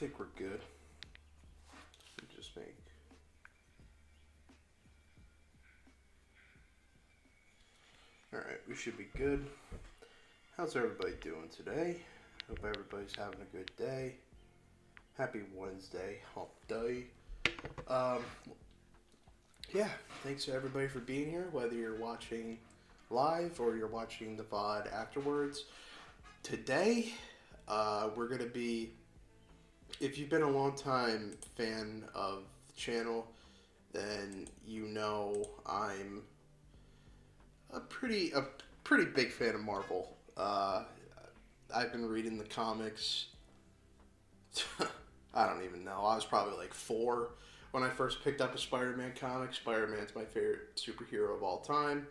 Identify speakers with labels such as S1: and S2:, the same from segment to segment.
S1: think we're good. Just make. Alright, we should be good. How's everybody doing today? Hope everybody's having a good day. Happy Wednesday, hump day. Yeah, thanks to everybody for being here, whether you're watching live or you're watching the VOD afterwards. Today, we're going to be, if you've been a long time fan of the channel, then you know I'm a pretty big fan of Marvel. I've been reading the comics. I don't even know. I was probably like 4 when I first picked up a Spider-Man comic. Spider-Man's my favorite superhero of all time.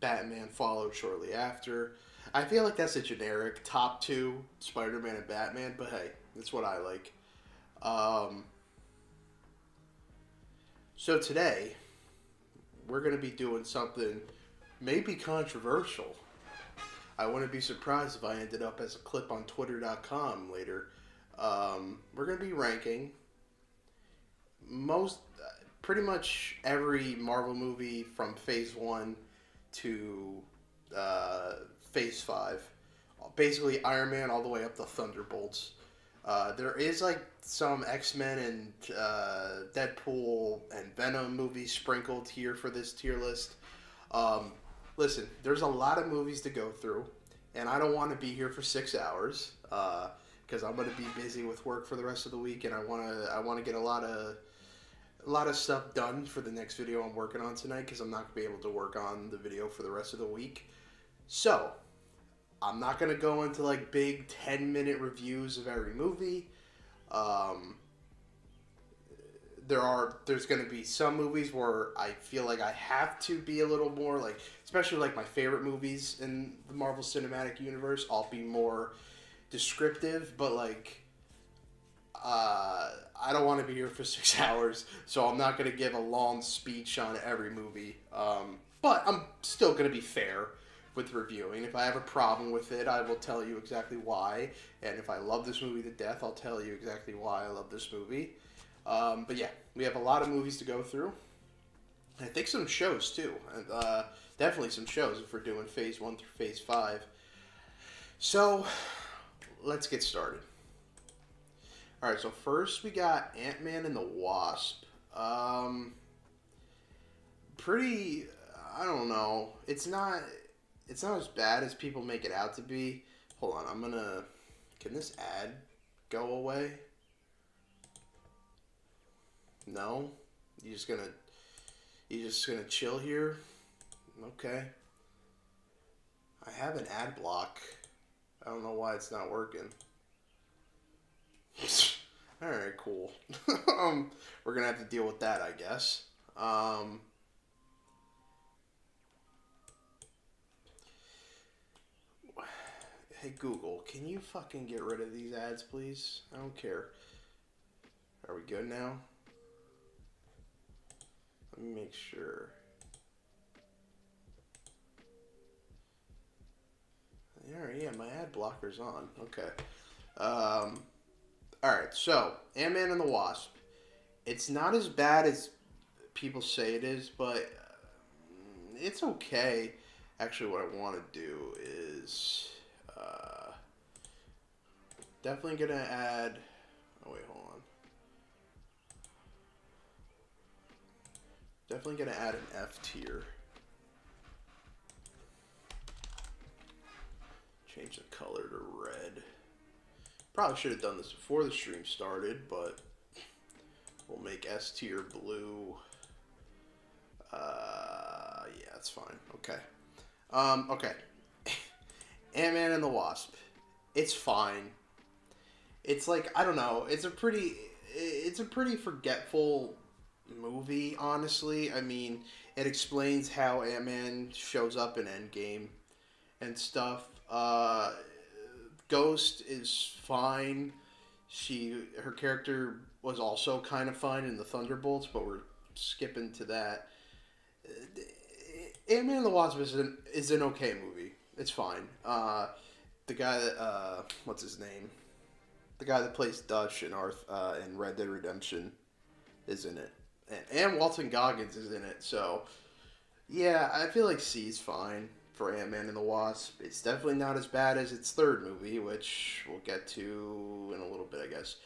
S1: Batman followed shortly after. I feel like that's a generic top 2, Spider-Man and Batman, but hey, that's what I like. So today, we're going to be doing something maybe controversial. I wouldn't be surprised if I ended up as a clip on Twitter.com later. We're going to be ranking pretty much every Marvel movie from Phase 1 to Phase 5. Basically Iron Man all the way up to Thunderbolts. There is like some X-Men and Deadpool and Venom movies sprinkled here for this tier list. Listen, there's a lot of movies to go through, and I don't want to be here for 6 hours because I'm going to be busy with work for the rest of the week, and I want to get a lot of stuff done for the next video I'm working on tonight because I'm not going to be able to work on the video for the rest of the week. So, I'm not going to go into like big 10-minute reviews of every movie. There's going to be some movies where I feel like I have to be a little more like, especially like my favorite movies in the Marvel Cinematic Universe, I'll be more descriptive, but like, I don't want to be here for 6 hours, so I'm not going to give a long speech on every movie. But I'm still going to be fair with reviewing. If I have a problem with it, I will tell you exactly why. And if I love this movie to death, I'll tell you exactly why I love this movie. But yeah, we have a lot of movies to go through. I think some shows too. Definitely some shows if we're doing Phase 1 through Phase 5. So, let's get started. Alright, so first we got Ant-Man and the Wasp. Pretty, I don't know. It's not as bad as people make it out to be. Hold on, can this ad go away? No? You just gonna chill here? Okay. I have an ad block. I don't know why it's not working. Alright, cool. We're gonna have to deal with that, I guess. Hey Google, can you fucking get rid of these ads, please? I don't care. Are we good now? Let me make sure. Yeah, my ad blocker's on. Okay. Alright, so, Ant-Man and the Wasp. It's not as bad as people say it is, but it's okay. Actually, what I want to do is definitely going to add... Oh, wait, hold on. Definitely going to add an F tier. Change the color to red. Probably should have done this before the stream started, but we'll make S tier blue. Yeah, that's fine. Okay. Okay. Ant-Man and the Wasp. It's fine. It's like, I don't know. It's a pretty forgetful movie, honestly. I mean, it explains how Ant-Man shows up in Endgame and stuff. Ghost is fine. Her character was also kind of fine in the Thunderbolts, but we're skipping to that. Ant-Man and the Wasp is an okay movie. It's fine. The guy that what's his name? The guy that plays Dutch in Red Dead Redemption is in it, and Walton Goggins is in it. So yeah, I feel like C's fine for Ant Man and the Wasp. It's definitely not as bad as its third movie, which we'll get to in a little bit, I guess.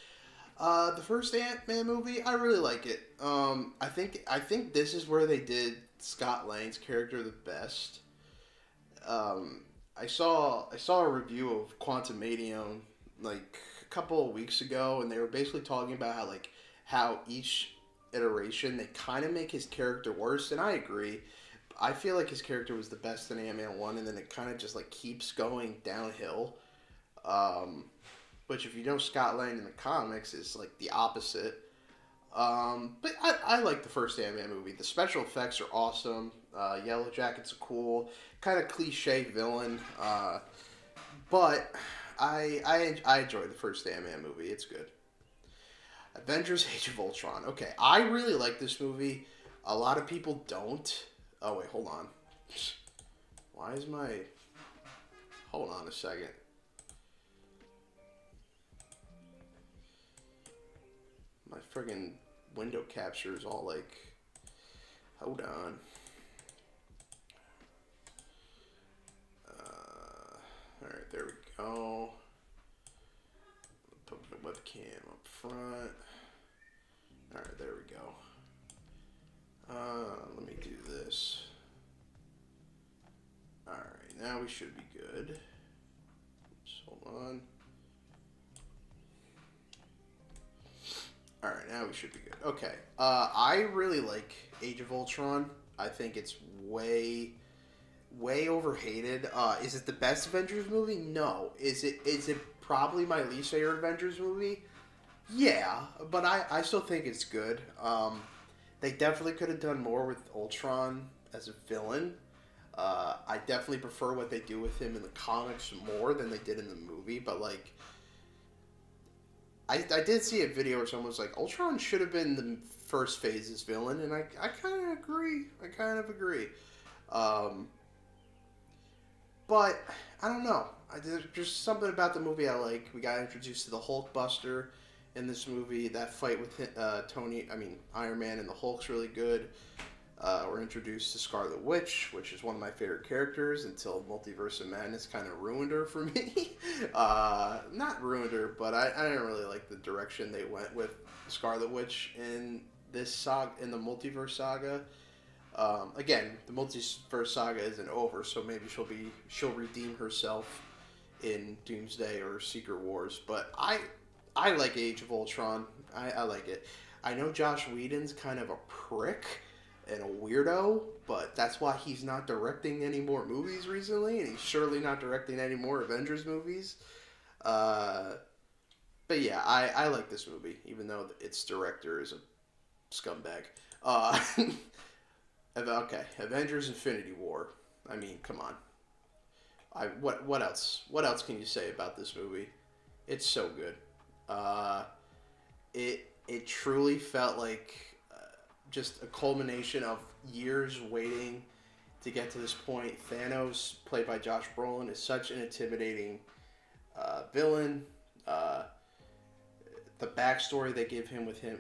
S1: The first Ant Man movie, I really like it. I think this is where they did Scott Lang's character the best. Um, I saw a review of Quantumanium like a couple of weeks ago, and they were basically talking about how each iteration they kind of make his character worse, and I agree. I feel like his character was the best in Ant Man one, and then it kind of just like keeps going downhill. Um, which, if you know Scott Lang in the comics, is like the opposite. But I like the first Ant Man movie. The special effects are awesome. Yellow Jacket's a cool, kind of cliche villain. But I enjoy the first Ant Man movie. It's good. Avengers Age of Ultron. Okay, I really like this movie. A lot of people don't. Oh, wait, hold on. Why is my. Hold on a second. My friggin' window capture is all like. Hold on. Alright, there we go. Put the webcam up front. Alright, there we go. Let me do this. Alright, now we should be good. Oops, hold on. Alright, now we should be good. Okay. I really like Age of Ultron. I think it's way overhated. Is it the best Avengers movie? No. Is it probably my least favorite Avengers movie? Yeah, but I still think it's good. They definitely could have done more with Ultron as a villain. I definitely prefer what they do with him in the comics more than they did in the movie, but like I did see a video where someone was like, Ultron should have been the first phase's villain, and I kind of agree. Um, but I don't know. There's just something about the movie I like. We got introduced to the Hulkbuster in this movie. That fight with Iron Man and the Hulk's really good. We're introduced to Scarlet Witch, which is one of my favorite characters until Multiverse of Madness kind of ruined her for me. Not ruined her, but I didn't really like the direction they went with Scarlet Witch in this saga, in the Multiverse saga. Again, the Multiverse saga isn't over, so maybe she'll redeem herself in Doomsday or Secret Wars. But I like Age of Ultron. I like it. I know Josh Whedon's kind of a prick and a weirdo, but that's why he's not directing any more movies recently, and he's surely not directing any more Avengers movies. But yeah, I like this movie, even though its director is a scumbag. Okay, Avengers Infinity War. I mean, come on. What else? What else can you say about this movie? It's so good. It truly felt like just a culmination of years waiting to get to this point. Thanos, played by Josh Brolin, is such an intimidating villain. The backstory they give him with him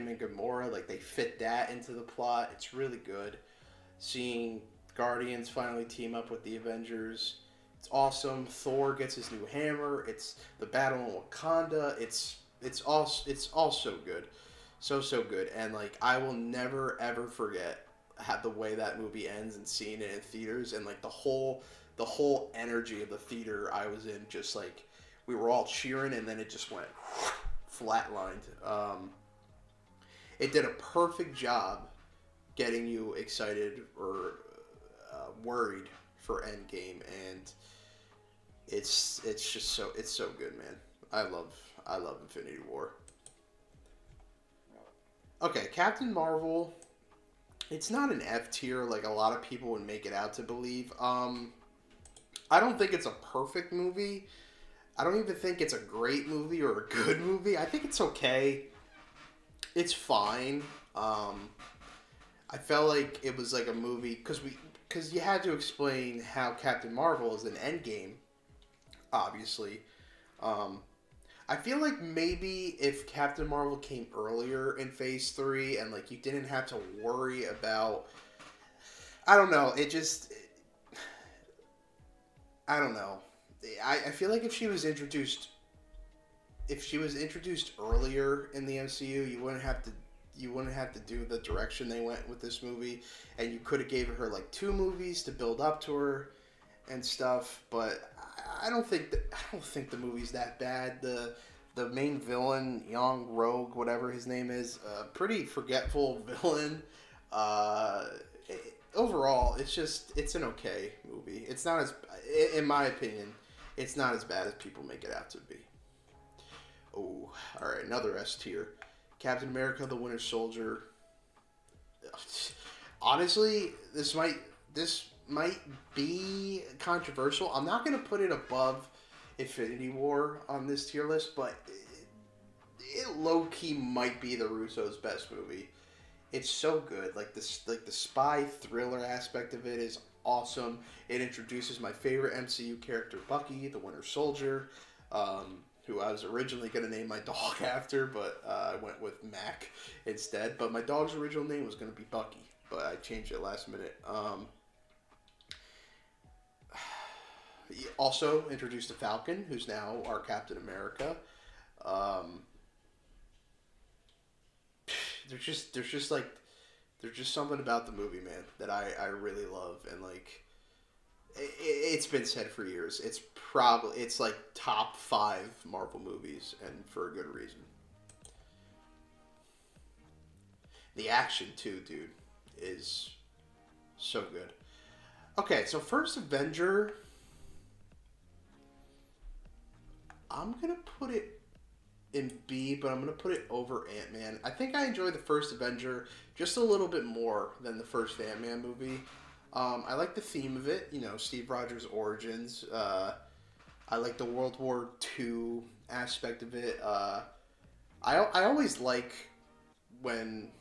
S1: and Gamora, like they fit that into the plot. It's really good. Seeing Guardians finally team up with the Avengers, it's awesome. Thor gets his new hammer. It's the battle in Wakanda. It's all so good. So good, and like I will never ever forget the way that movie ends and seeing it in theaters, and like the whole energy of the theater I was in, just like we were all cheering, and then it just went flatlined. It did a perfect job getting you excited or worried for Endgame, and it's so good, man. I love Infinity War. Okay, Captain Marvel. It's not an F tier like a lot of people would make it out to believe. I don't think it's a perfect movie. I don't even think it's a great movie or a good movie. I think it's okay. It's fine. I felt like it was like a movie because you had to explain how Captain Marvel is an Endgame, obviously. I feel like maybe if Captain Marvel came earlier in Phase 3 and like you didn't have to worry about, I don't know, I don't know. I feel like if she was introduced earlier in the MCU, you wouldn't have to do the direction they went with this movie, and you could have gave her like two movies to build up to her and stuff. But I don't think the movie's that bad. The main villain, Young Rogue, whatever his name is, pretty forgetful villain. Uh, Overall, it's an okay movie. It's not as, in my opinion, it's not as bad as people make it out to be. Oh, all right, another S tier. Captain America: The Winter Soldier. Honestly, this might be controversial. I'm not gonna put it above Infinity War on this tier list, but it low key might be the Russo's best movie. It's so good. Like the spy thriller aspect of it is awesome. It introduces my favorite MCU character, Bucky, the Winter Soldier, who I was originally going to name my dog after, but I went with Mac instead. But my dog's original name was going to be Bucky, but I changed it last minute. He also introduced the Falcon, who's now our Captain America. Um, there's just something about the movie, man, that I really love, and like it's been said for years. It's like top 5 Marvel movies, and for a good reason. The action too, dude, is so good. Okay, so first Avenger, I'm gonna put it in B, but I'm gonna put it over Ant-Man. I think I enjoyed the first Avenger just a little bit more than the first Ant-Man movie. I like the theme of it, Steve Rogers' origins. I like the World War II aspect of it. I always like when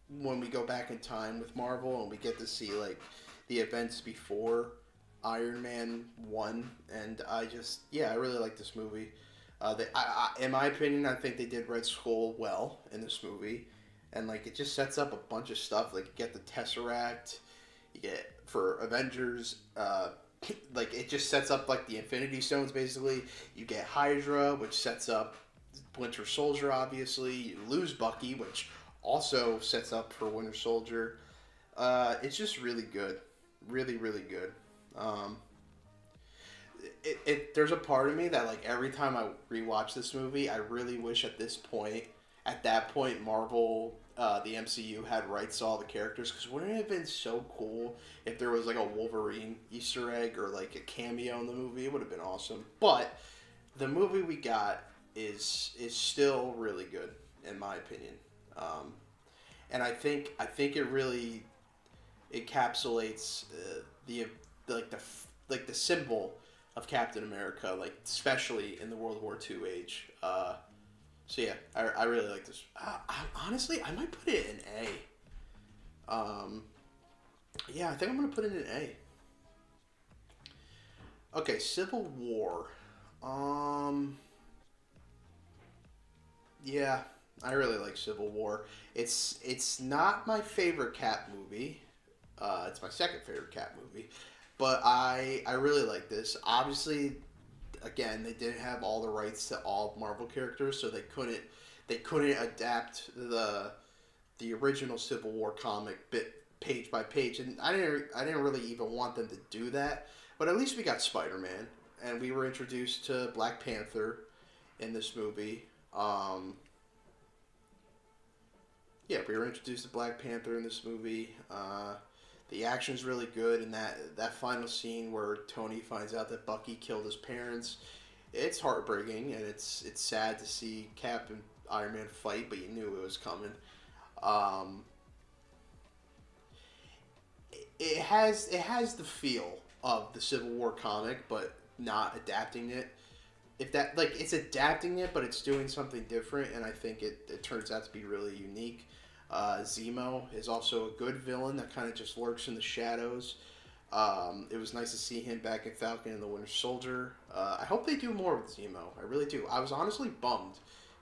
S1: we go back in time with Marvel and we get to see like the events before Iron Man 1, and I really like this movie. In my opinion, I think they did Red Skull well in this movie, and like it just sets up a bunch of stuff. Like you get the Tesseract, you get for Avengers, like it just sets up like the Infinity Stones basically. You get Hydra, which sets up Winter Soldier. Obviously, you lose Bucky, which also sets up for Winter Soldier. It's just really good, really really good. Um, there's a part of me that like every time I rewatch this movie, I really wish at that point, Marvel, the MCU had rights to all the characters, because wouldn't it have been so cool if there was like a Wolverine Easter egg or like a cameo in the movie? It would have been awesome. But the movie we got is still really good in my opinion, and I think it really encapsulates the symbol of Captain America, like especially in the World War II age. So yeah, I really like this. Honestly, I might put it in A. Yeah, I think I'm gonna put it in A. Okay, Civil War. Yeah, I really like Civil War. It's not my favorite Cap movie. It's my second favorite Cap movie, but I really like this. Obviously, again, they didn't have all the rights to all Marvel characters, so they couldn't adapt the original Civil War comic bit page by page, and I didn't really even want them to do that. But at least we got Spider-Man, and we were introduced to Black Panther in this movie. Yeah, we were introduced to Black Panther in this movie. The action's really good, and that final scene where Tony finds out that Bucky killed his parents, it's heartbreaking, and it's sad to see Cap and Iron Man fight, but you knew it was coming. Um, it has the feel of the Civil War comic, but not adapting it. If that like it's adapting it, but it's doing something different, and I think it turns out to be really unique. Zemo is also a good villain that kind of just lurks in the shadows. It was nice to see him back in Falcon and the Winter Soldier. I hope they do more with Zemo. I really do. I was honestly bummed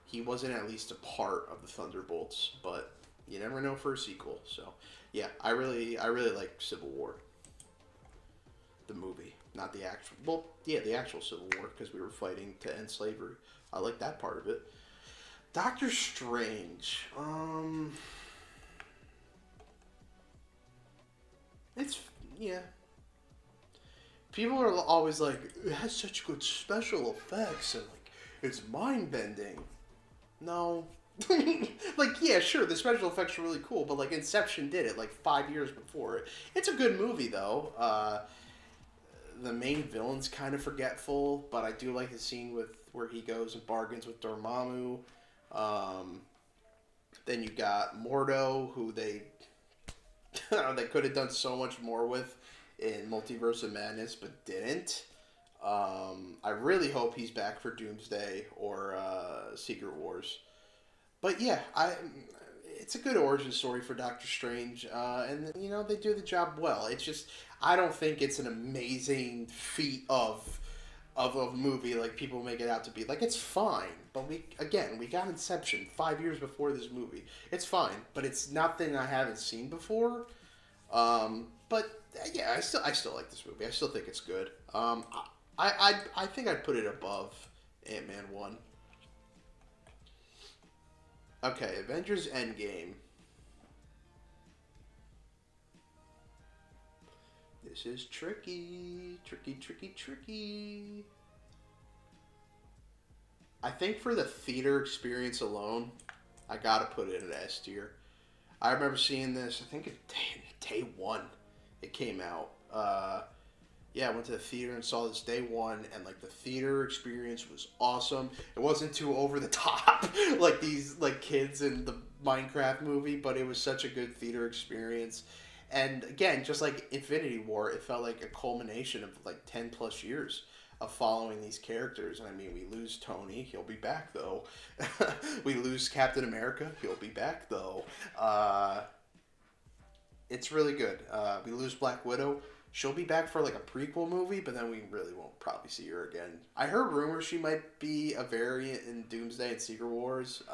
S1: he wasn't at least a part of the Thunderbolts, but you never know for a sequel. So yeah, I really like Civil War, the movie, not the actual. Well, yeah, the actual Civil War because we were fighting to end slavery. I like that part of it. Doctor Strange. It's yeah. People are always like, it has such good special effects and like it's mind bending. No. Like, yeah, sure, the special effects are really cool, but like Inception did it like 5 years before it. It's a good movie though. The main villain's kind of forgetful, but I do like the scene with where he goes and bargains with Dormammu. Um, then you got Mordo, who they they could have done so much more with in Multiverse of Madness, but didn't. I really hope he's back for Doomsday or Secret Wars. But yeah, it's a good origin story for Doctor Strange, and you know they do the job well. It's just I don't think it's an amazing feat of a movie like people make it out to be. Like it's fine, but we got Inception 5 years before this movie. It's fine, but it's nothing I haven't seen before. But yeah, I still like this movie. I still think it's good. I think I'd put it above Ant-Man 1. Okay, Avengers Endgame. This is tricky. Tricky, tricky, tricky. I think for the theater experience alone, I gotta put it in S tier. I remember seeing this, I think day one it came out. Yeah, I went to the theater and saw this day one, and like the theater experience was awesome. It wasn't too over the top like these like kids in the Minecraft movie, but it was such a good theater experience. And again, just like Infinity War, it felt like a culmination of like 10 plus years of following these characters. And I mean, we lose Tony, he'll be back though. We lose Captain America, he'll be back though. It's really good. We lose Black Widow. She'll be back for like a prequel movie, but then we really won't probably see her again. I heard rumors she might be a variant in Doomsday and Secret Wars.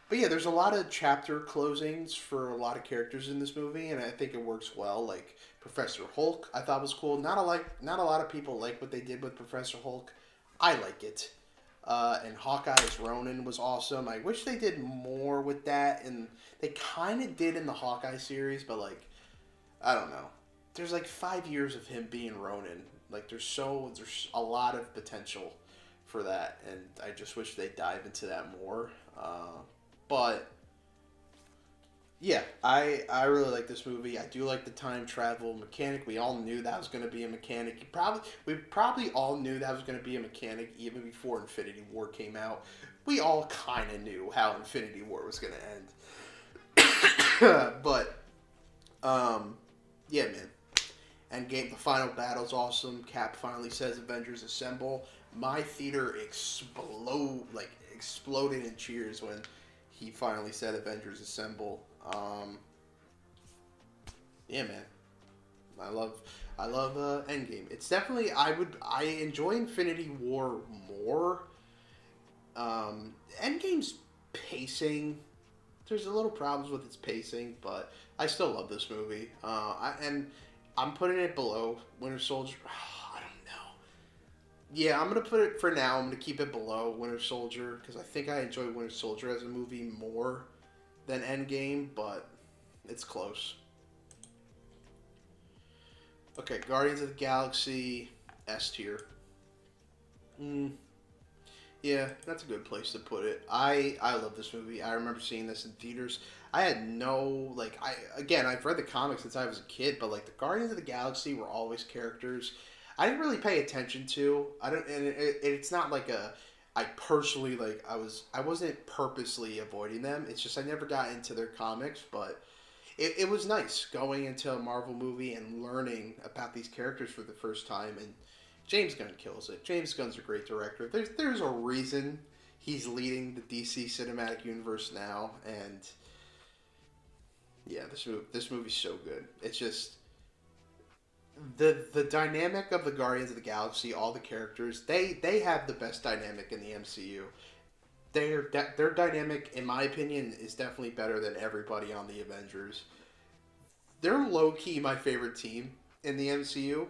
S1: But yeah, there's a lot of chapter closings for a lot of characters in this movie, and I think it works well. Like Professor Hulk, I thought was cool. Not a lot of people like what they did with Professor Hulk. I like it. And Hawkeye as Ronin was awesome. I wish they did more with that, and they kind of did in the Hawkeye series, but like, I don't know. There's like 5 years of him being Ronin. Like there's a lot of potential for that, and I just wish they dive into that more. But yeah, I really like this movie. I do like the time travel mechanic. We all knew that was going to be a mechanic. We probably all knew that was going to be a mechanic even before Infinity War came out. We all kind of knew how Infinity War was going to end. But yeah, man. Endgame, the final battle's awesome. Cap finally says Avengers Assemble. My theater exploded in cheers when he finally said Avengers Assemble. Yeah, man. I love Endgame. It's definitely I enjoy Infinity War more. Endgame's pacing, there's a little problems with its pacing, but I still love this movie. And I'm putting it below Winter Soldier. I don't know. Yeah, I'm gonna put it for now. I'm gonna keep it below Winter Soldier because I think I enjoy Winter Soldier as a movie more than Endgame, but it's close. Okay, Guardians of the Galaxy, S tier. Yeah, that's a good place to put it. I love this movie. I remember seeing this in theaters. I had no like I've read the comics since I was a kid, but like the Guardians of the Galaxy were always characters I didn't really pay attention to. I don't, and it's not like I personally like I wasn't purposely avoiding them. It's just I never got into their comics, but it was nice going into a Marvel movie and learning about these characters for the first time. And James Gunn kills it. James Gunn's a great director. There's a reason he's leading the DC cinematic universe now, and yeah, this movie's so good. It's just the dynamic of the Guardians of the Galaxy, all the characters, they have the best dynamic in the MCU. Their dynamic, in my opinion, is definitely better than everybody on the Avengers. They're low key my favorite team in the MCU.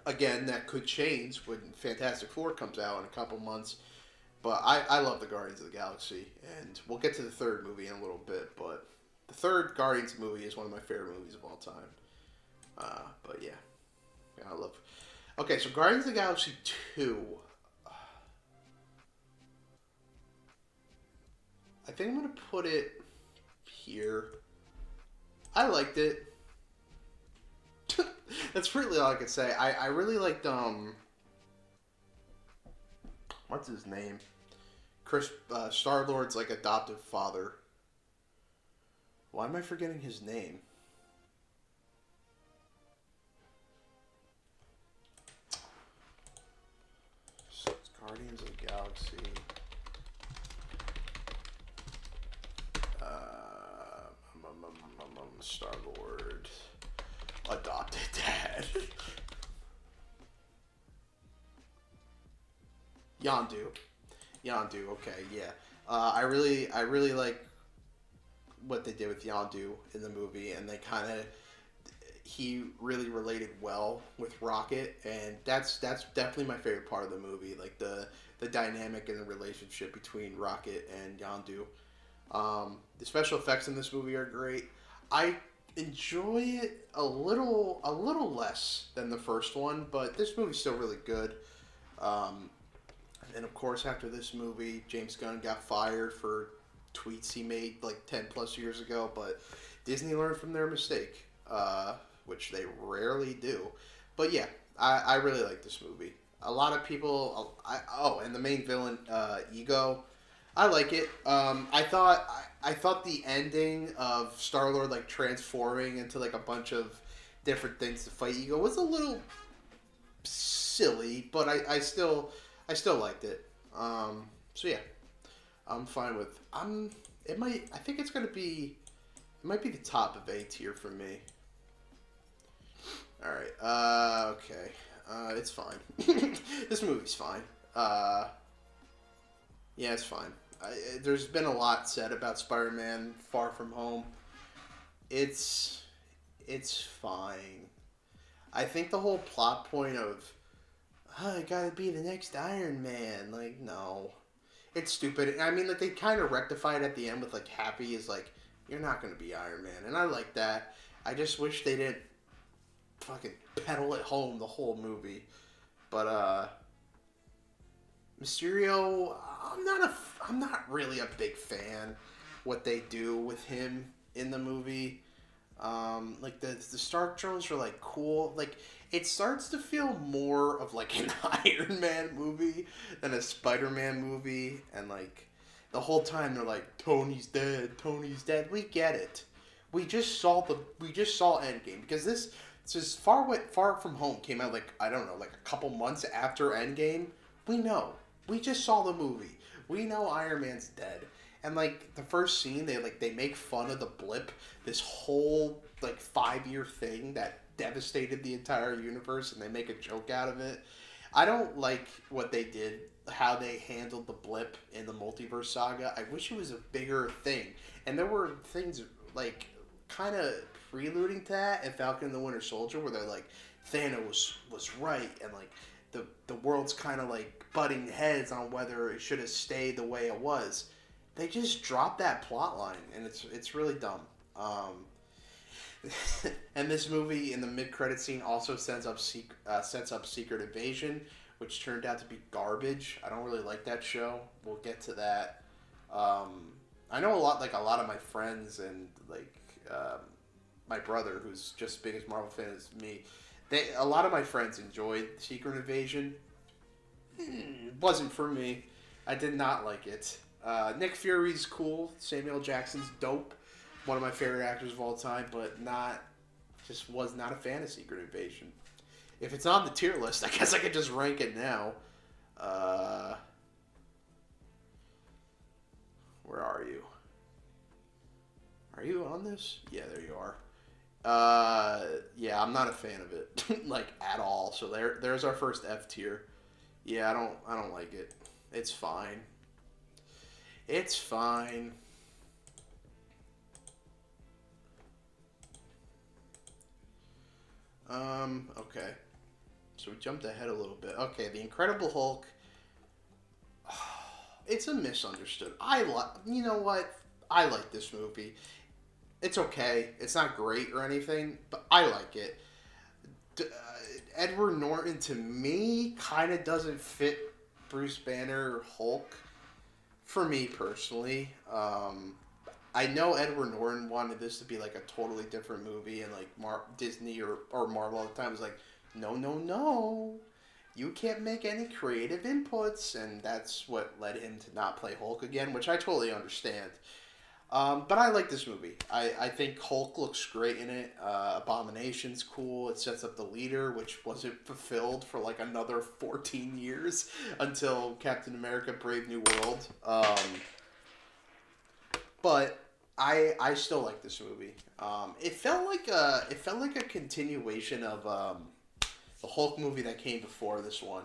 S1: Again, that could change when Fantastic Four comes out in a couple months. But I love the Guardians of the Galaxy, and we'll get to the third movie in a little bit. But the third Guardians movie is one of my favorite movies of all time. But yeah, I love. Okay, so Guardians of the Galaxy 2. I think I'm gonna put it here. I liked it. That's really all I could say. I really liked what's his name? Chris Star Lord's like adoptive father. Why am I forgetting his name? So it's Guardians of the Galaxy. Star Lord adopted dad. Yondu. Okay, yeah. I really like what they did with Yondu in the movie, and he really related well with Rocket, and that's definitely my favorite part of the movie, like the dynamic and the relationship between Rocket and Yondu. The special effects in this movie are great. I enjoy it a little less than the first one, but this movie's still really good. And of course, after this movie, James Gunn got fired for tweets he made like 10 plus years ago, but Disney learned from their mistake, which they rarely do. But yeah, I really like this movie. A lot of people, and the main villain, Ego, I like it. I thought the ending of Star Lord like transforming into like a bunch of different things to fight Ego was a little silly, but I still liked it. So yeah, I'm fine with. I think it's gonna be. It might be the top of A tier for me. All right. Okay. It's fine. This movie's fine. Yeah, it's fine. There's been a lot said about Spider-Man Far From Home. It's fine. I think the whole plot point of I gotta be the next Iron Man, like, no. It's stupid. I mean, like, they kind of rectified at the end with, like, Happy is like, you're not gonna be Iron Man. And I like that. I just wish they didn't fucking pedal it home the whole movie. But, Mysterio, I'm not really a big fan what they do with him in the movie. Like the Stark drones are like cool. Like it starts to feel more of like an Iron Man movie than a Spider-Man movie, and like the whole time they're like Tony's dead, Tony's dead. We get it. We just saw Endgame because this is Far From Home came out like I don't know like a couple months after Endgame. We know. We just saw the movie. We know Iron Man's dead. And like the first scene, they make fun of the blip, this whole like 5-year thing that devastated the entire universe, and they make a joke out of it. I don't like what they did, how they handled the blip in the multiverse saga. I wish it was a bigger thing. And there were things like kind of preluding to that in Falcon and the Winter Soldier, where they're like Thanos was right, and like the world's kind of like butting heads on whether it should have stayed the way it was. They just dropped that plot line, and it's really dumb. And this movie in the mid-credit scene also sets up Secret Invasion, which turned out to be garbage. I don't really like that show. We'll get to that. I know a lot of my friends and my brother, who's just as big as Marvel fan as me. A lot of my friends enjoyed Secret Invasion. Wasn't for me. I did not like it. Nick Fury's cool. Samuel Jackson's dope. One of my favorite actors of all time, but was not a fan of Secret Invasion. If it's on the tier list, I guess I could just rank it now. Where are you? Are you on this? Yeah, there you are. Yeah, I'm not a fan of it, like at all. So there's our first F tier. Yeah, I don't like it. It's fine. It's fine. Okay. So we jumped ahead a little bit. Okay, The Incredible Hulk. It's a misunderstood. You know what? I like this movie. It's okay. It's not great or anything, but I like it. Edward Norton to me kind of doesn't fit Bruce Banner Hulk for me personally. I know Edward Norton wanted this to be like a totally different movie, and like Disney or Marvel at the time was like, no, no, no, you can't make any creative inputs, and that's what led him to not play Hulk again, which I totally understand. But I like this movie. I think Hulk looks great in it. Abomination's cool. It sets up the leader, which wasn't fulfilled for like another 14 years until Captain America Brave New World. But I still like this movie. It felt like a continuation of the Hulk movie that came before this one.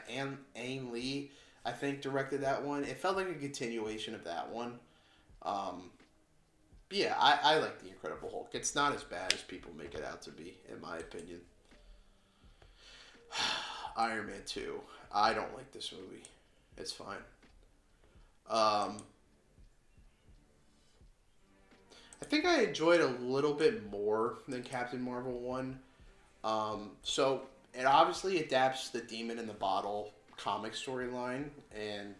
S1: Ang Lee, I think, directed that one. It felt like a continuation of that one. Um, yeah, I like The Incredible Hulk. It's not as bad as people make it out to be, in my opinion. Iron Man 2. I don't like this movie. It's fine. Um, I think I enjoyed a little bit more than Captain Marvel 1. So it obviously adapts the Demon in the Bottle comic storyline, and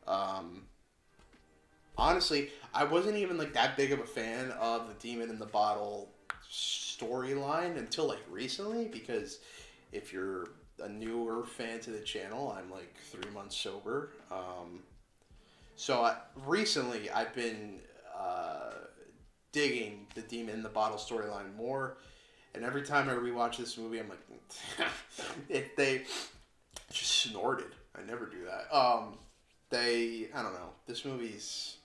S1: um, honestly, I wasn't even like that big of a fan of the Demon in the Bottle storyline until like recently, because if you're a newer fan to the channel, I'm like 3 months sober. Recently I've been uh, digging the Demon in the Bottle storyline more, and every time I rewatch this movie, I'm like, if they just snorted. I never do that. I don't know. This movie's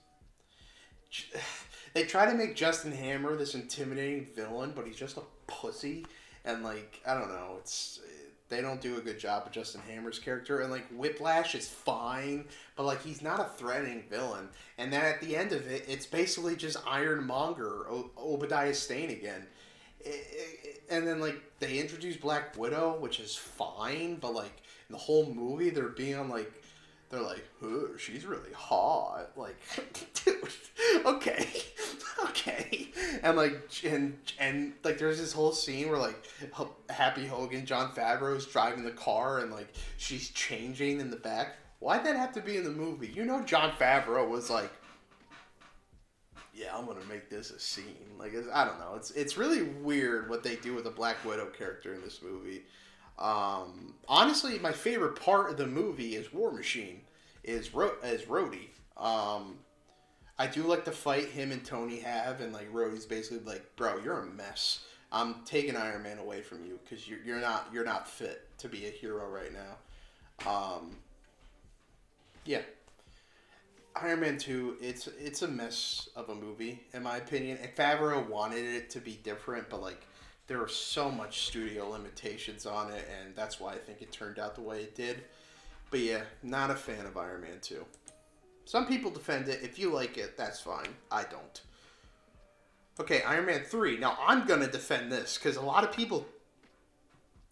S1: they try to make Justin Hammer this intimidating villain, but he's just a pussy. And like, I don't know, it's they don't do a good job of Justin Hammer's character. And like, Whiplash is fine, but like, he's not a threatening villain. And then at the end of it, it's basically just Ironmonger, Obadiah Stane again. And then like, they introduce Black Widow, which is fine, but like, in the whole movie, they're like, "Ooh, she's really hot." Like, dude, okay, okay, and like, there's this whole scene where like Happy Hogan, John Favreau is driving the car, and like she's changing in the back. Why'd that have to be in the movie? You know, John Favreau was like, "Yeah, I'm gonna make this a scene." Like, I don't know. It's really weird what they do with the Black Widow character in this movie. Honestly, my favorite part of the movie is War Machine, as Rhodey. I do like the fight him and Tony have, and like Rhodey's basically like, "Bro, you're a mess. I'm taking Iron Man away from you because you're not fit to be a hero right now." Yeah, Iron Man 2. It's a mess of a movie in my opinion. And Favreau wanted it to be different, but like, there were so much studio limitations on it, and that's why I think it turned out the way it did. But yeah, not a fan of Iron Man 2. Some people defend it. If you like it, that's fine. I don't. Okay, Iron Man 3. Now, I'm going to defend this, because a lot of people...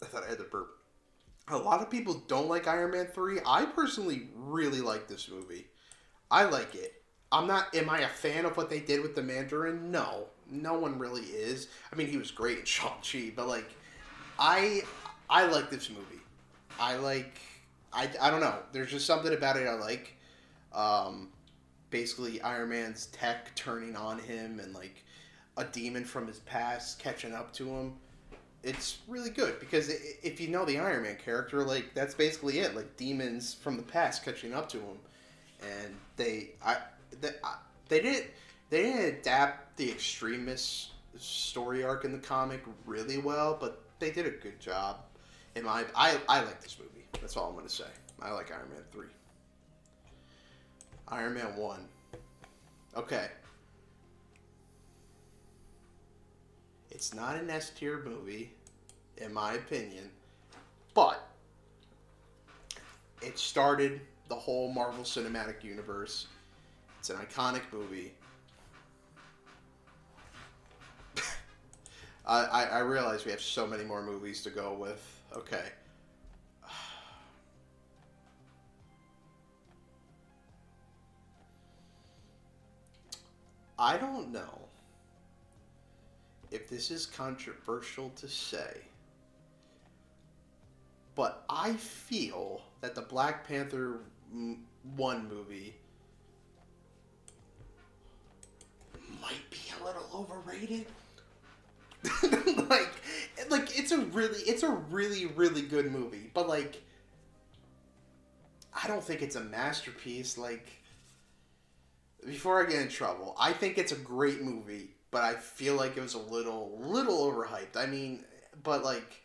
S1: I thought I had to burp. A lot of people don't like Iron Man 3. I personally really like this movie. I like it. I'm not... Am I a fan of what they did with the Mandarin? No. No one really is. I mean, he was great in Shang-Chi, but like, I I like this movie. I like I don't know. There's just something about it I like. Um, Basically, Iron Man's tech turning on him, and like a demon from his past catching up to him. It's really good because if you know the Iron Man character, like, that's basically it. Like, demons from the past catching up to him, and they, they didn't they didn't adapt the Extremis story arc in the comic really well, but they did a good job. I like this movie. That's all I'm gonna say. I like Iron Man 3. Iron Man 1. Okay. It's not an S tier movie, in my opinion, but it started the whole Marvel Cinematic Universe. It's an iconic movie. I realize we have so many more movies to go with. Okay. I don't know if this is controversial to say, but I feel that the Black Panther 1 movie might be a little overrated. like it's a really good movie, but like I don't think it's a masterpiece. Like, before I get in trouble, I think it's a great movie, but I feel like it was a little overhyped. I mean, but like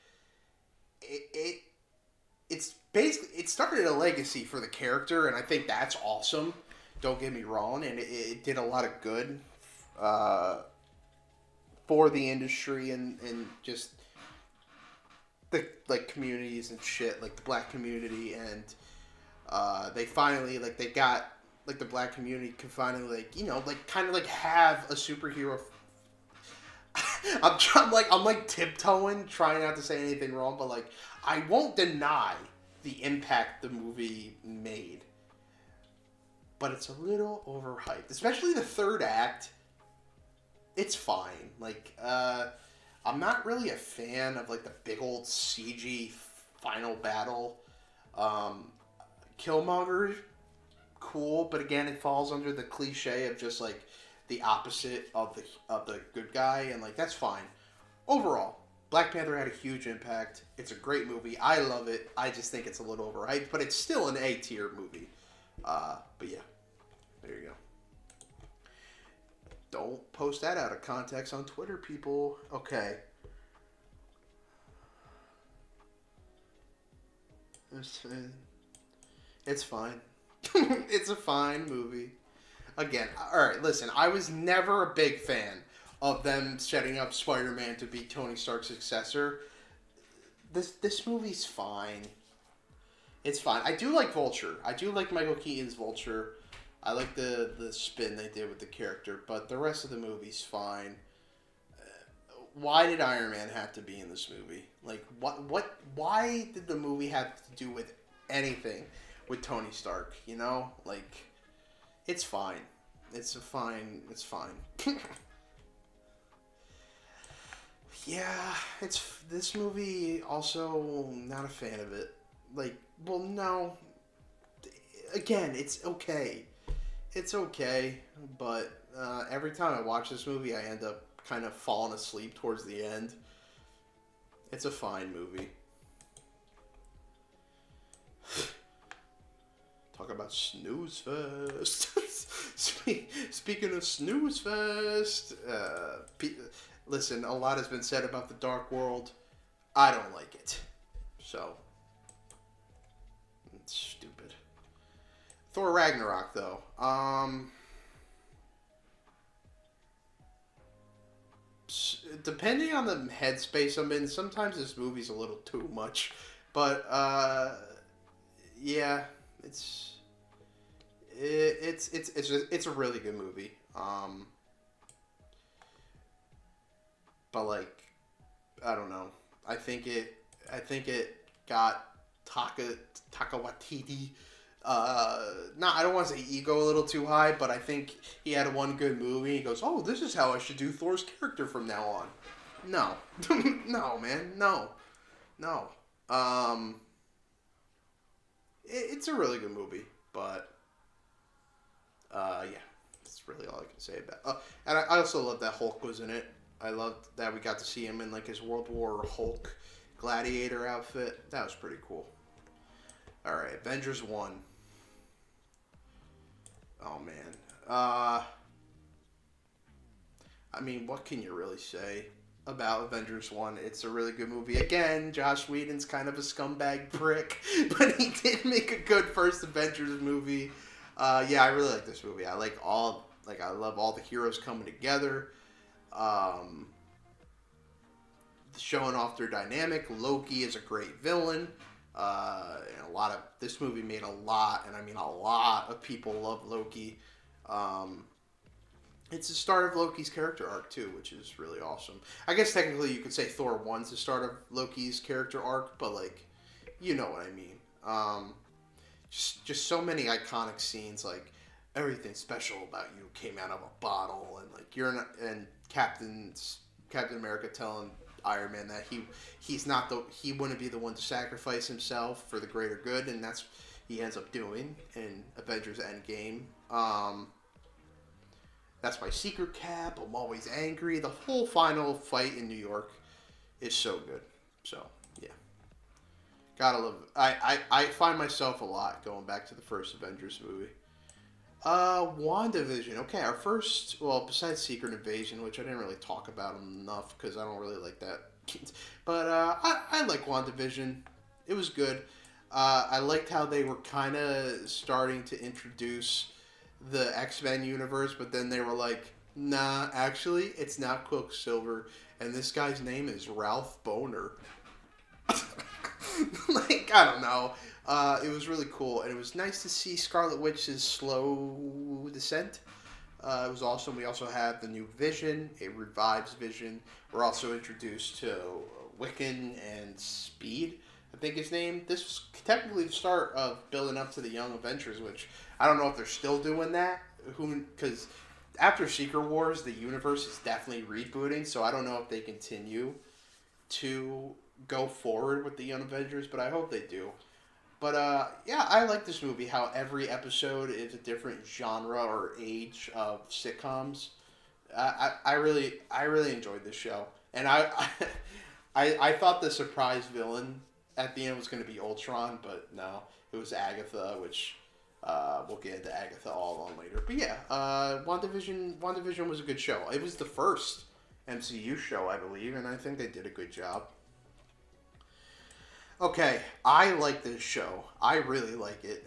S1: it's basically, it started a legacy for the character, and I think that's awesome. Don't get me wrong, and it did a lot of good for the industry and just the like communities and shit, like the black community, and they finally they got like the black community can finally kind of like have a superhero. I'm like tiptoeing, trying not to say anything wrong, but like I won't deny the impact the movie made, but it's a little overhyped, especially the third act. It's fine. Like, I'm not really a fan of like the big old CG final battle. Killmonger, cool, but again, it falls under the cliche of just like the opposite of the good guy, and like that's fine. Overall, Black Panther had a huge impact. It's a great movie. I love it. I just think it's a little overhyped, but it's still an A tier movie. But yeah, there you go. Don't post that out of context on Twitter, people. Okay. It's fine. It's a fine movie. Again, alright, listen, I was never a big fan of them setting up Spider-Man to be Tony Stark's successor. This movie's fine. It's fine. I do like Vulture. I do like Michael Keaton's Vulture. I like the spin they did with the character, but the rest of the movie's fine. Why did Iron Man have to be in this movie? Like, why did the movie have to do with anything with Tony Stark? You know? Like, it's fine. It's fine. Yeah, this movie, also not a fan of it. Like, well, no. Again, it's okay. It's okay, but every time I watch this movie, I end up kind of falling asleep towards the end. It's a fine movie. Talk about snooze fest. Speaking of snooze fest, listen, a lot has been said about the Dark World. I don't like it. So, it's stupid. Thor Ragnarok, though. Depending on the headspace I'm in, sometimes this movie's a little too much. But, yeah, it's a really good movie. But like, I don't know. I think it got Taika Waititi. I don't want to say ego a little too high, but I think he had one good movie. He goes, "Oh, this is how I should do Thor's character from now on." No, no, man, no. It's a really good movie, but yeah, that's really all I can say about. And I also love that Hulk was in it. I loved that we got to see him in like his World War Hulk gladiator outfit. That was pretty cool. All right, Avengers 1. Oh man. I mean, what can you really say about Avengers 1? It's a really good movie. Again, Joss Whedon's kind of a scumbag prick, but he did make a good first Avengers movie. Yeah, I really like this movie. I love all the heroes coming together. showing off their dynamic. Loki is a great villain. And a lot of this movie made a lot, and I mean a lot of people love Loki. It's the start of Loki's character arc too, which is really awesome. I guess technically you could say Thor 1's the start of Loki's character arc, but like, you know what I mean. Just so many iconic scenes, like everything special about you came out of a bottle, and like and Captain America telling Iron Man that he wouldn't be the one to sacrifice himself for the greater good, and that's he ends up doing in Avengers Endgame. That's my secret cap. I'm always angry. The whole final fight in New York is so good. So yeah, gotta love it. I find myself a lot going back to the first Avengers movie. WandaVision. Okay, our first, well, besides Secret Invasion, which I didn't really talk about enough because I don't really like that. But I like WandaVision. It was good. I liked how they were kind of starting to introduce the X-Men universe, but then they were like, nah, actually, it's not Quicksilver, and this guy's name is Ralph Boner. Like, I don't know. It was really cool, and it was nice to see Scarlet Witch's slow descent. It was awesome. We also have the new Vision. It revives Vision. We're also introduced to Wiccan and Speed, I think his name. This was technically the start of building up to the Young Avengers, which I don't know if they're still doing that. Because after Secret Wars, the universe is definitely rebooting, so I don't know if they continue to go forward with the Young Avengers, but I hope they do. But yeah, I like this movie. How every episode is a different genre or age of sitcoms. I really enjoyed this show, and I thought the surprise villain at the end was going to be Ultron, but no, it was Agatha, which we'll get into Agatha all on later. But yeah, WandaVision was a good show. It was the first MCU show, I believe, and I think they did a good job. Okay, I like this show. I really like it.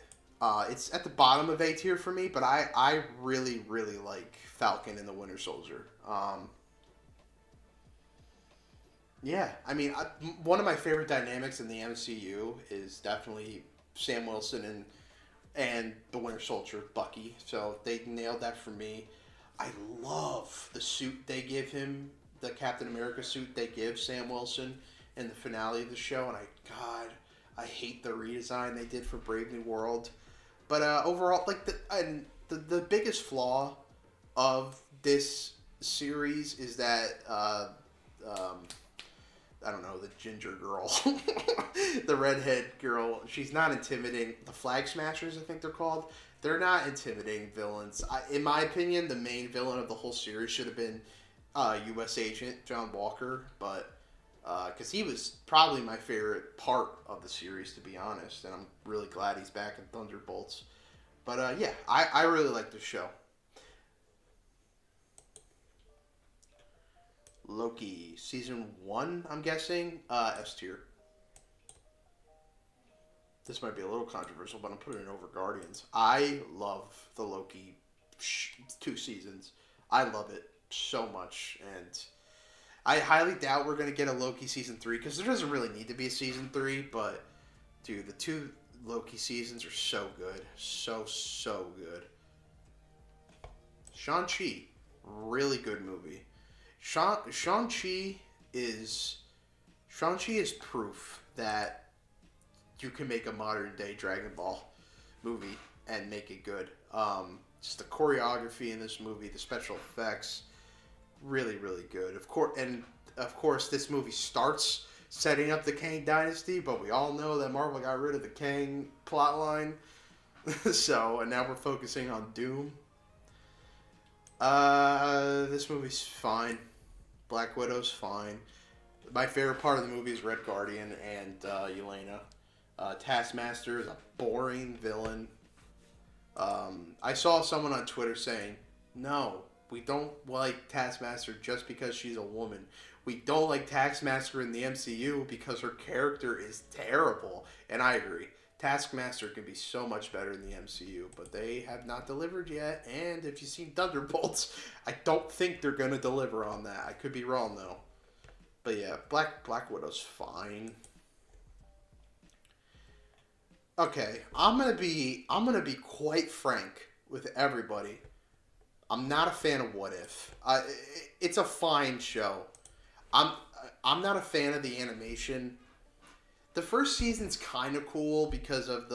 S1: It's at the bottom of A tier for me, but I really, really like Falcon and the Winter Soldier. Yeah, I mean, one of my favorite dynamics in the MCU is definitely Sam Wilson and the Winter Soldier, Bucky. So they nailed that for me. I love the suit they give him, the Captain America suit they give Sam Wilson in the finale of the show, and I hate the redesign they did for Brave New World. But overall, like the biggest flaw of this series is that I don't know, the ginger girl, the redhead girl. She's not intimidating. The Flag Smashers, I think they're called. They're not intimidating villains. In my opinion, the main villain of the whole series should have been U.S. Agent John Walker, but because he was probably my favorite part of the series, to be honest, and I'm really glad he's back in Thunderbolts. But yeah, I really like this show. Loki, season 1, I'm guessing, S tier. This might be a little controversial, but I'm putting it over Guardians. I love the Loki 2 seasons. I love it so much, and I highly doubt we're going to get a Loki season 3, because there doesn't really need to be a season 3, but, dude, the 2 Loki seasons are so good. So good. Shang-Chi, really good movie. Shang-Chi is proof that you can make a modern day Dragon Ball movie and make it good. Just the choreography in this movie, the special effects, really, really good. Of course, this movie starts setting up the Kang Dynasty, but we all know that Marvel got rid of the Kang plotline. And now we're focusing on Doom. This movie's fine. Black Widow's fine. My favorite part of the movie is Red Guardian and Yelena. Taskmaster is a boring villain. I saw someone on Twitter saying, no, we don't like Taskmaster just because she's a woman. We don't like Taskmaster in the MCU because her character is terrible. And I agree. Taskmaster can be so much better in the MCU, but they have not delivered yet. And if you've seen Thunderbolts, I don't think they're going to deliver on that. I could be wrong, though. But yeah, Black Widow's fine. Okay, I'm gonna be quite frank with everybody. I'm not a fan of What If. It's a fine show. I'm I'm not a fan of the animation. The first season's kind of cool because of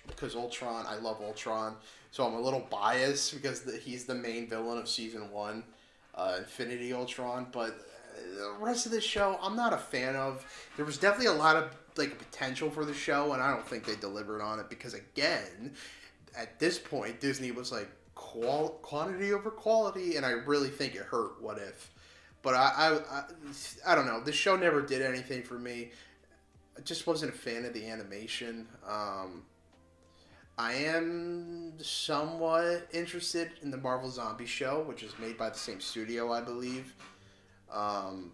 S1: because Ultron. I love Ultron, so I'm a little biased because he's the main villain of season one, Infinity Ultron. But the rest of the show, I'm not a fan of. There was definitely a lot of like potential for the show, and I don't think they delivered on it because again, at this point, Disney was like quantity over quality, and I really think it hurt What If. But I don't know. This show never did anything for me. I just wasn't a fan of the animation. I am somewhat interested in the Marvel Zombie show, which is made by the same studio, I believe. Um,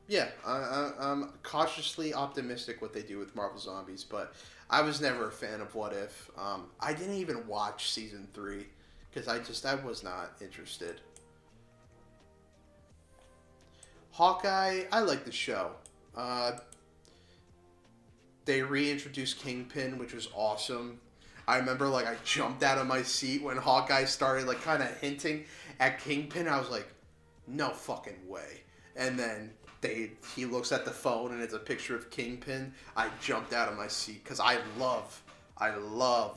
S1: yeah, I'm cautiously optimistic what they do with Marvel Zombies, but I was never a fan of What If. I didn't even watch season three because I was not interested. Hawkeye, I like the show. Uh, they reintroduced Kingpin, which was awesome. I remember like I jumped out of my seat when Hawkeye started like kind of hinting at Kingpin. I was like, no fucking way. And then he looks at the phone and it's a picture of Kingpin. I jumped out of my seat because I love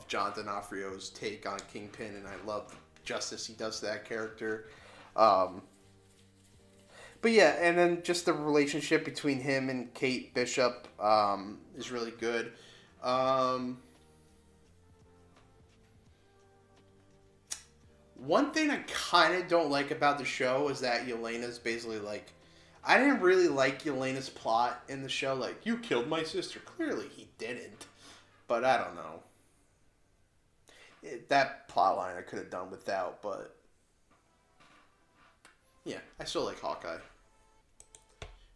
S1: John D'Onofrio's take on Kingpin, and I love the justice he does to that character. Um, but yeah, and then just the relationship between him and Kate Bishop is really good. Um, One thing I kind of don't like about the show is that Yelena's basically like, I didn't really like Yelena's plot in the show. Like, you killed my sister. Clearly, he didn't. But I don't know. That plot line I could have done without, but yeah, I still like Hawkeye.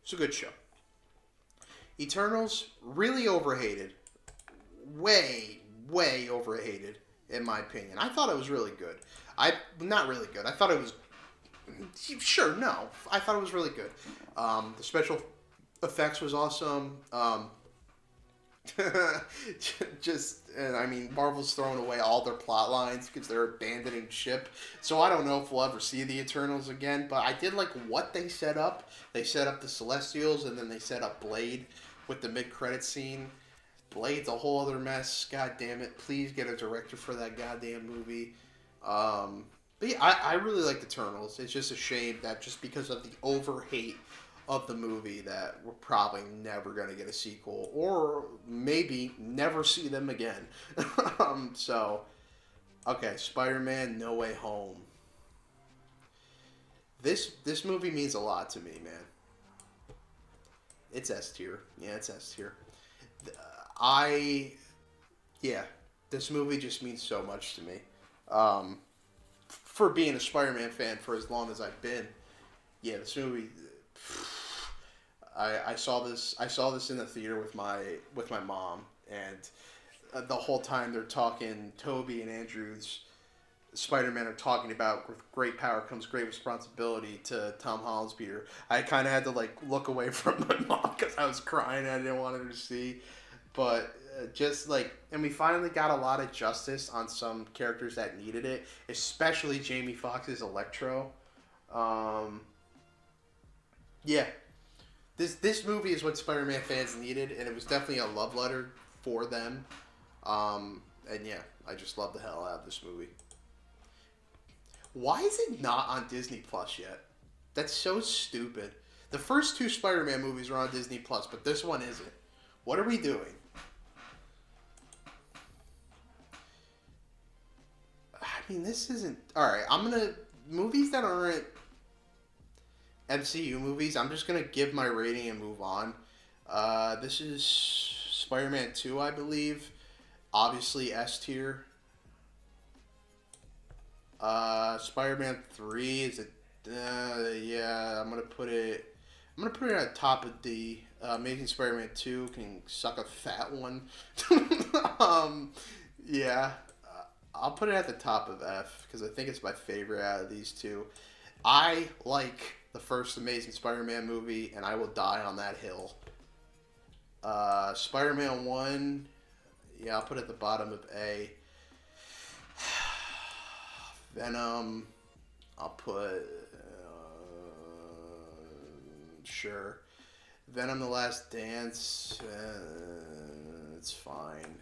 S1: It's a good show. Eternals, really overhated. Way, way overhated, in my opinion. I thought it was really good. Not really good. I thought it was. Sure, no. I thought it was really good. The special effects was awesome. And I mean, Marvel's throwing away all their plot lines because they're abandoning ship. So I don't know if we'll ever see the Eternals again. But I did like what they set up. They set up the Celestials, and then they set up Blade with the mid-credit scene. Blade's a whole other mess. God damn it! Please get a director for that goddamn movie. But yeah, I really like the Eternals. It's just a shame that just because of the overhate of the movie that we're probably never going to get a sequel or maybe never see them again. So, okay, Spider-Man No Way Home. This movie means a lot to me, man. It's S tier. Yeah, it's S tier. I, yeah, this movie just means so much to me. For being a Spider-Man fan for as long as I've been, yeah, this movie. I saw this in the theater with my mom, and the whole time they're talking, Toby and Andrew's Spider-Man are talking about with great power comes great responsibility to Tom Holland's Peter. I kind of had to like look away from my mom because I was crying. I didn't want her to see, but just like, and we finally got a lot of justice on some characters that needed it, especially Jamie Foxx's Electro. Yeah, this movie is what Spider-Man fans needed, and it was definitely a love letter for them. And yeah, I just love the hell out of this movie. Why is it not on Disney Plus yet? That's so stupid. The first two Spider-Man movies are on Disney Plus, but this one isn't. What are we doing? I mean, this isn't... Alright, I'm gonna... Movies that aren't MCU movies, I'm just gonna give my rating and move on. This is Spider-Man 2, I believe. Obviously S tier. Spider-Man 3 is a... yeah, I'm gonna put it at the top of D. Amazing Spider-Man 2 can suck a fat one. Yeah. I'll put it at the top of F because I think it's my favorite out of these two. I like the first Amazing Spider-Man movie, and I will die on that hill. Spider-Man 1, yeah, I'll put it at the bottom of A. Venom, I'll put, sure. Venom: The Last Dance, it's fine.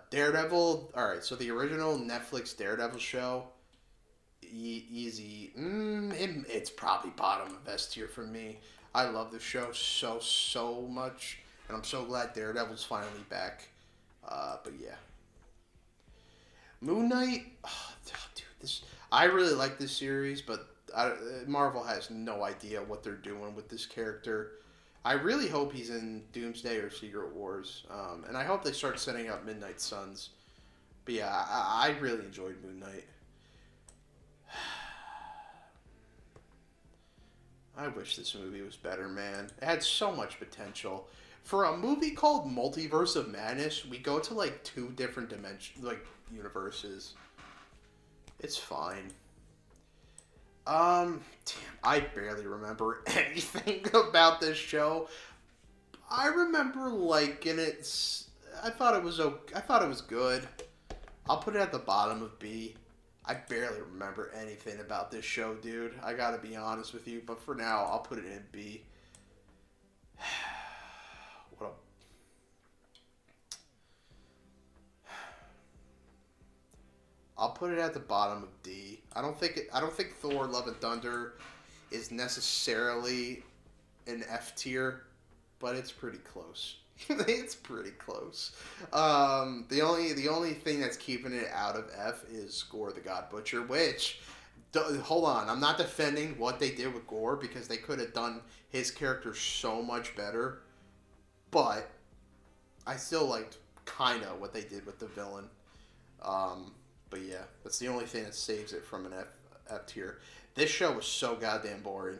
S1: Daredevil, alright, so the original Netflix Daredevil show, easy. It's probably bottom of S tier for me. I love the show so much, and I'm so glad Daredevil's finally back. But yeah. Moon Knight, oh, dude, I really like this series, but Marvel has no idea what they're doing with this character. I really hope he's in Doomsday or Secret Wars, and I hope they start setting up Midnight Suns. But yeah, I really enjoyed Moon Knight. I wish this movie was better, man. It had so much potential. For a movie called Multiverse of Madness, we go to like two different dimensions, like universes. It's fine. Damn, I barely remember anything about this show. I remember liking it. I thought it was okay. I thought it was good. I'll put it at the bottom of B. I barely remember anything about this show, dude. I gotta be honest with you. But for now, I'll put it in B. What a... I'll put it at the bottom of D. I don't think Thor: Love and Thunder is necessarily an F tier, but it's pretty close. It's pretty close. The only thing that's keeping it out of F is Gore the God Butcher, which, hold on, I'm not defending what they did with Gore because they could have done his character so much better, but I still liked kind of what they did with the villain. But yeah, that's the only thing that saves it from an F tier. This show was so goddamn boring.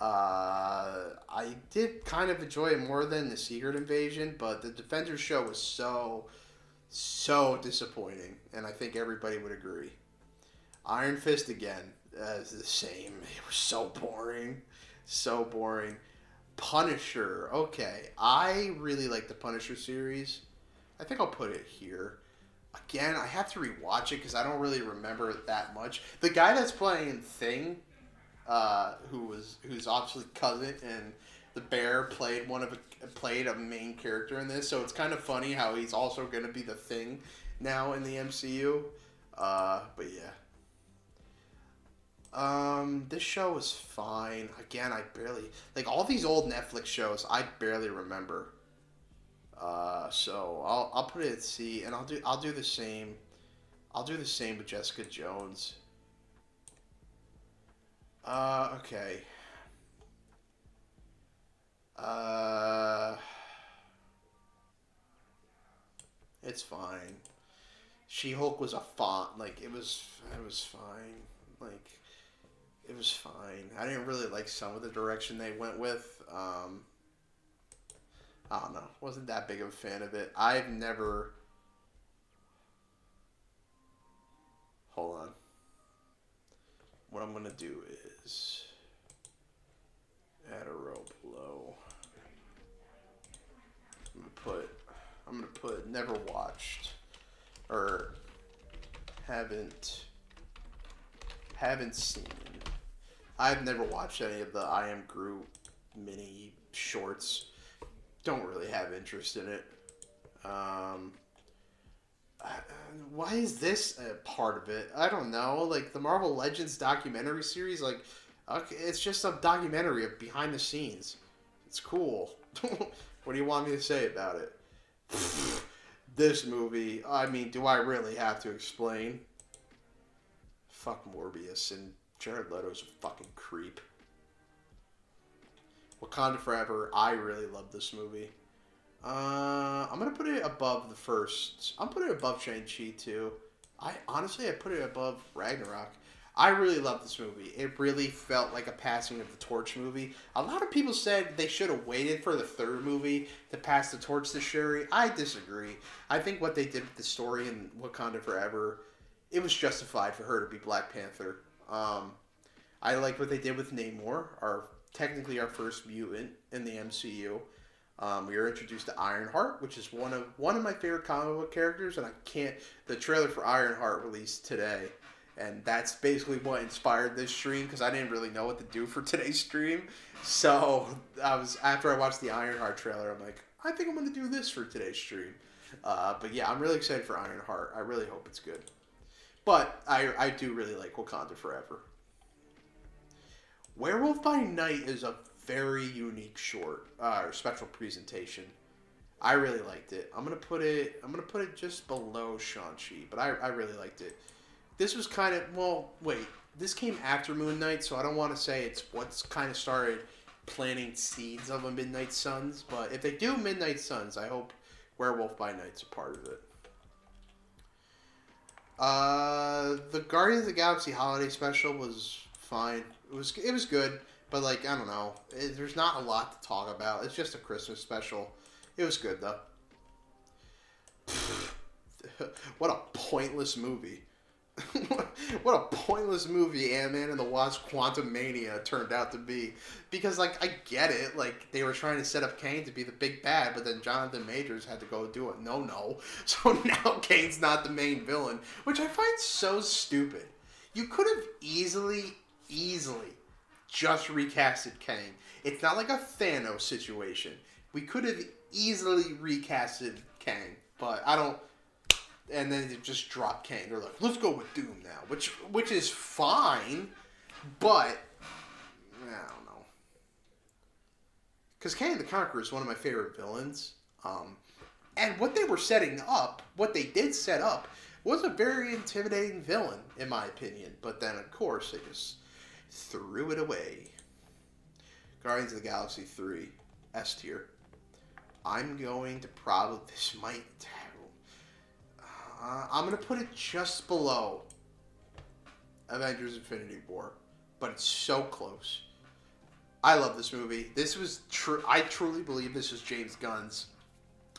S1: I did kind of enjoy it more than the Secret Invasion, but the Defenders show was so disappointing, and I think everybody would agree. Iron Fist again is the same. It was so boring. Punisher, okay. I really like the Punisher series. I think I'll put it here. Again, I have to rewatch it because I don't really remember it that much. The guy that's playing Thing, who's obviously cousin, and the Bear played a main character in this, so it's kind of funny how he's also going to be the Thing now in the MCU. But yeah. This show was fine. Again, I barely like all these old Netflix shows. I barely remember. So I'll put it at C, and I'll do the same. I'll do the same with Jessica Jones. Okay. It's fine. She-Hulk was a font. Like, it was fine. Like, it was fine. I didn't really like some of the direction they went with. I don't know. Wasn't that big of a fan of it. I've never... Hold on. What I'm going to do is add a row below. I'm going to put never watched or haven't seen. I've never watched any of the I Am Groot mini shorts. Don't really have interest in it. Why is this a part of it? I don't know. Like the Marvel Legends documentary series, like, okay, it's just a documentary of behind the scenes. It's cool. What do you want me to say about it? This movie, I mean, do I really have to explain? Fuck Morbius, and Jared Leto's a fucking creep. Wakanda Forever, I really love this movie. I'm gonna put it above the first. I'm putting it above Shang-Chi too. I put it above Ragnarok. I really love this movie. It really felt like a passing of the torch movie. A lot of people said they should have waited for the third movie to pass the torch to Shuri. I disagree. I think what they did with the story in Wakanda Forever, it was justified for her to be Black Panther. I like what they did with Namor, technically our first mutant in the MCU. We were introduced to Ironheart, which is one of my favorite comic book characters, and I can't. The trailer for Ironheart released today, and that's basically what inspired this stream because I didn't really know what to do for today's stream. So after I watched the Ironheart trailer, I'm like, I think I'm going to do this for today's stream. But yeah, I'm really excited for Ironheart. I really hope it's good. But I do really like Wakanda Forever. Werewolf by Night is a very unique short or special presentation. I really liked it. I'm gonna put it just below Shang-Chi, but I really liked it. This was kind of this came after Moon Knight, so I don't want to say it's what's kind of started planting seeds of a Midnight Suns. But if they do Midnight Suns, I hope Werewolf by Night's a part of it. The Guardians of the Galaxy Holiday Special was fine. It was good, but like I don't know, there's not a lot to talk about. It's just a Christmas special. It was good though. What a pointless movie. What a pointless movie Ant-Man and the Wasp Quantumania turned out to be. Because, like, I get it. Like, they were trying to set up Kane to be the big bad, but then Jonathan Majors had to go do it. No. So now Kane's not the main villain, which I find so stupid. You could have easily just recasted Kane. It's not like a Thanos situation. We could have easily recasted Kane, but I don't... And then they just drop Kane. They're like, let's go with Doom now. Which is fine, but I don't know. Because Kane the Conqueror is one of my favorite villains. And what they were setting up, what they did set up, was a very intimidating villain, in my opinion. But then, of course, they just threw it away. Guardians of the Galaxy 3, S tier. I'm going to probably... This might... I'm going to put it just below Avengers Infinity War. But it's so close. I love this movie. This was I truly believe this is James Gunn's.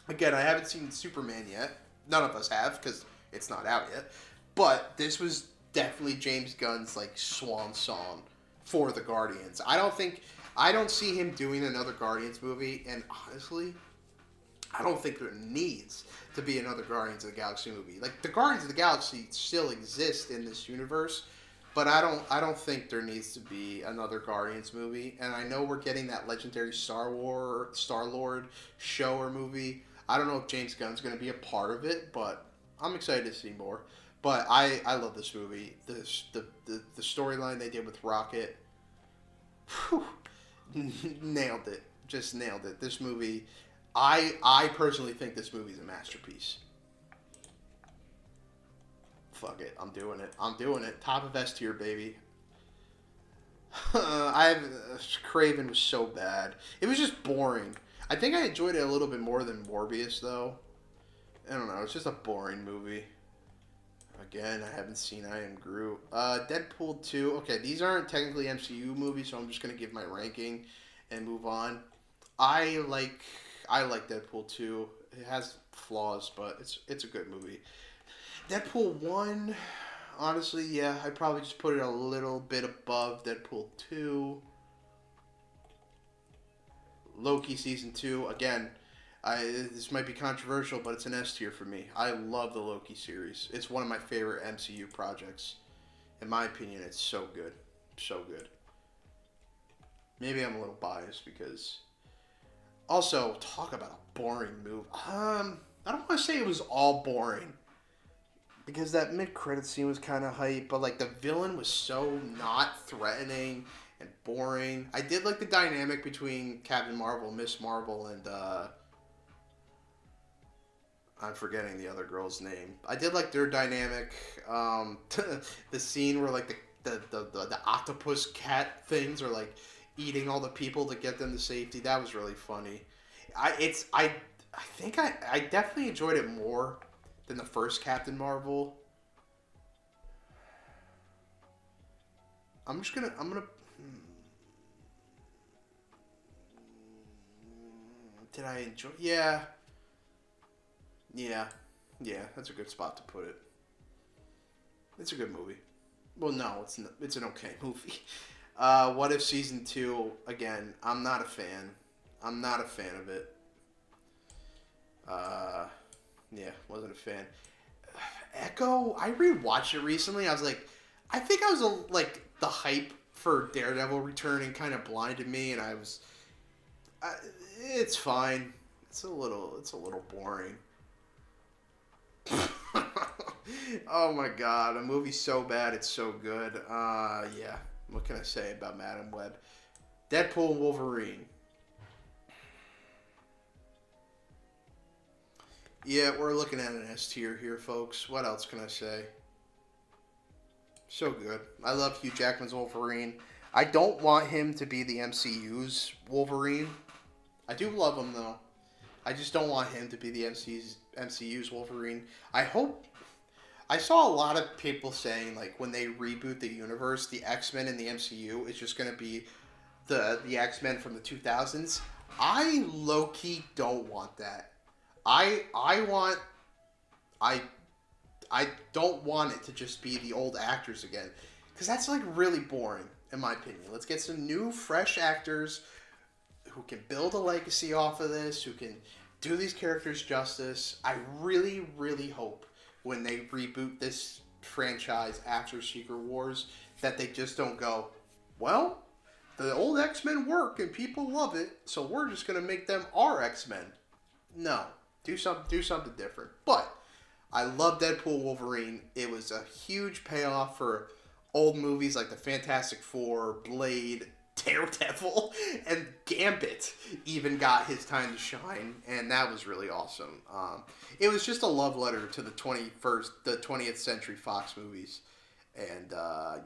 S1: Again, I haven't seen Superman yet. None of us have, because it's not out yet. But this was definitely James Gunn's, like, swan song for the Guardians. I don't see him doing another Guardians movie. And honestly... I don't think there needs to be another Guardians of the Galaxy movie. Like, the Guardians of the Galaxy still exist in this universe, but I don't think there needs to be another Guardians movie. And I know we're getting that legendary Star-Lord show or movie. I don't know if James Gunn's going to be a part of it, but I'm excited to see more. But I love this movie. The storyline they did with Rocket, whew, nailed it. Just nailed it. This movie... I personally think this movie's a masterpiece. Fuck it. I'm doing it. Top of S tier, baby. Craven was so bad. It was just boring. I think I enjoyed it a little bit more than Morbius, though. I don't know. It's just a boring movie. Again, I haven't seen I Am Groot. Deadpool 2. Okay, these aren't technically MCU movies, so I'm just going to give my ranking and move on. I like Deadpool 2. It has flaws, but it's a good movie. Deadpool 1, honestly, yeah, I'd probably just put it a little bit above Deadpool 2. Loki Season 2, again, this might be controversial, but it's an S tier for me. I love the Loki series. It's one of my favorite MCU projects. In my opinion, it's so good. So good. Maybe I'm a little biased because... Also, talk about a boring movie. I don't want to say it was all boring. Because that mid-credit scene was kind of hype. But, like, the villain was so not threatening and boring. I did like the dynamic between Captain Marvel, Miss Marvel, and, I'm forgetting the other girl's name. I did like their dynamic. The scene where, like, the octopus cat things are, like... eating all the people to get them to safety. That was really funny. I think I definitely enjoyed it more than the first Captain Marvel. I'm gonna did I enjoy? Yeah, that's a good spot to put it. It's a good movie. Well, no, it's an okay movie. What If season two? Again, I'm not a fan. I'm not a fan of it. Uh, yeah, wasn't a fan. Echo. I rewatched it recently. I was like, I think I was like the hype for Daredevil returning kind of blinded me, and I, it's fine. It's a little boring. Oh my god, a movie so bad it's so good. Yeah. What can I say about Madam Web? Deadpool and Wolverine. Yeah, we're looking at an S tier here, folks. What else can I say? So good. I love Hugh Jackman's Wolverine. I don't want him to be the MCU's Wolverine. I do love him though. I just don't want him to be the MCU's Wolverine. I hope. I saw a lot of people saying like when they reboot the universe, the X-Men in the MCU is just going to be the X-Men from the 2000s. I low key don't want that. I want I I don't want it to just be the old actors again, because that's like really boring in my opinion. Let's get some new, fresh actors who can build a legacy off of this, who can do these characters justice. I really, really hope when they reboot this franchise after Secret Wars that they just don't go, well, the old X-Men work and people love it, so we're just gonna make them our X-Men. No, do something different. But I love Deadpool Wolverine. It was a huge payoff for old movies like the Fantastic Four, Blade, Daredevil, and Gambit even got his time to shine, and that was really awesome. It was just a love letter to the 20th century Fox movies, and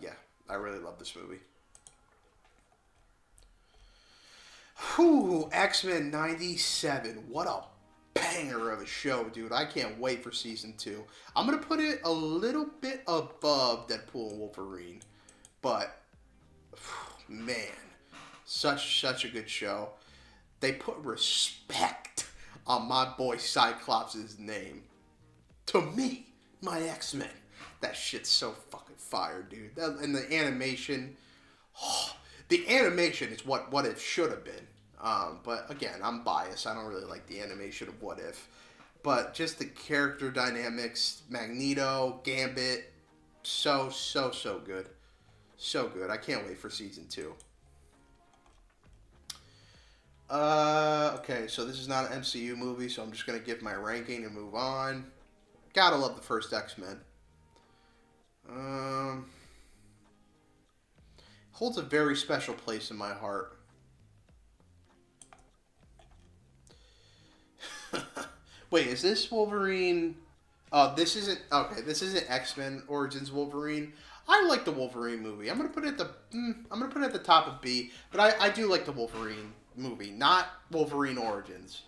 S1: yeah, I really love this movie. Whew, X-Men 97. What a banger of a show, dude. I can't wait for season 2. I'm going to put it a little bit above Deadpool and Wolverine, but man, such a good show. They put respect on my boy Cyclops' name. To me, my X-Men. That shit's so fucking fire, dude. And the animation, the animation is what If should have been. But again, I'm biased. I don't really like the animation of What If. But just the character dynamics, Magneto, Gambit, so good. So good. I can't wait for season 2. Okay, so this is not an MCU movie, so I'm just going to give my ranking and move on. Gotta love the first X-Men. Holds a very special place in my heart. Wait, is this Wolverine? Oh, this isn't. Okay, this isn't X-Men Origins Wolverine. I like the Wolverine movie. I'm gonna put it at the top of B. But I do like the Wolverine movie, not Wolverine Origins.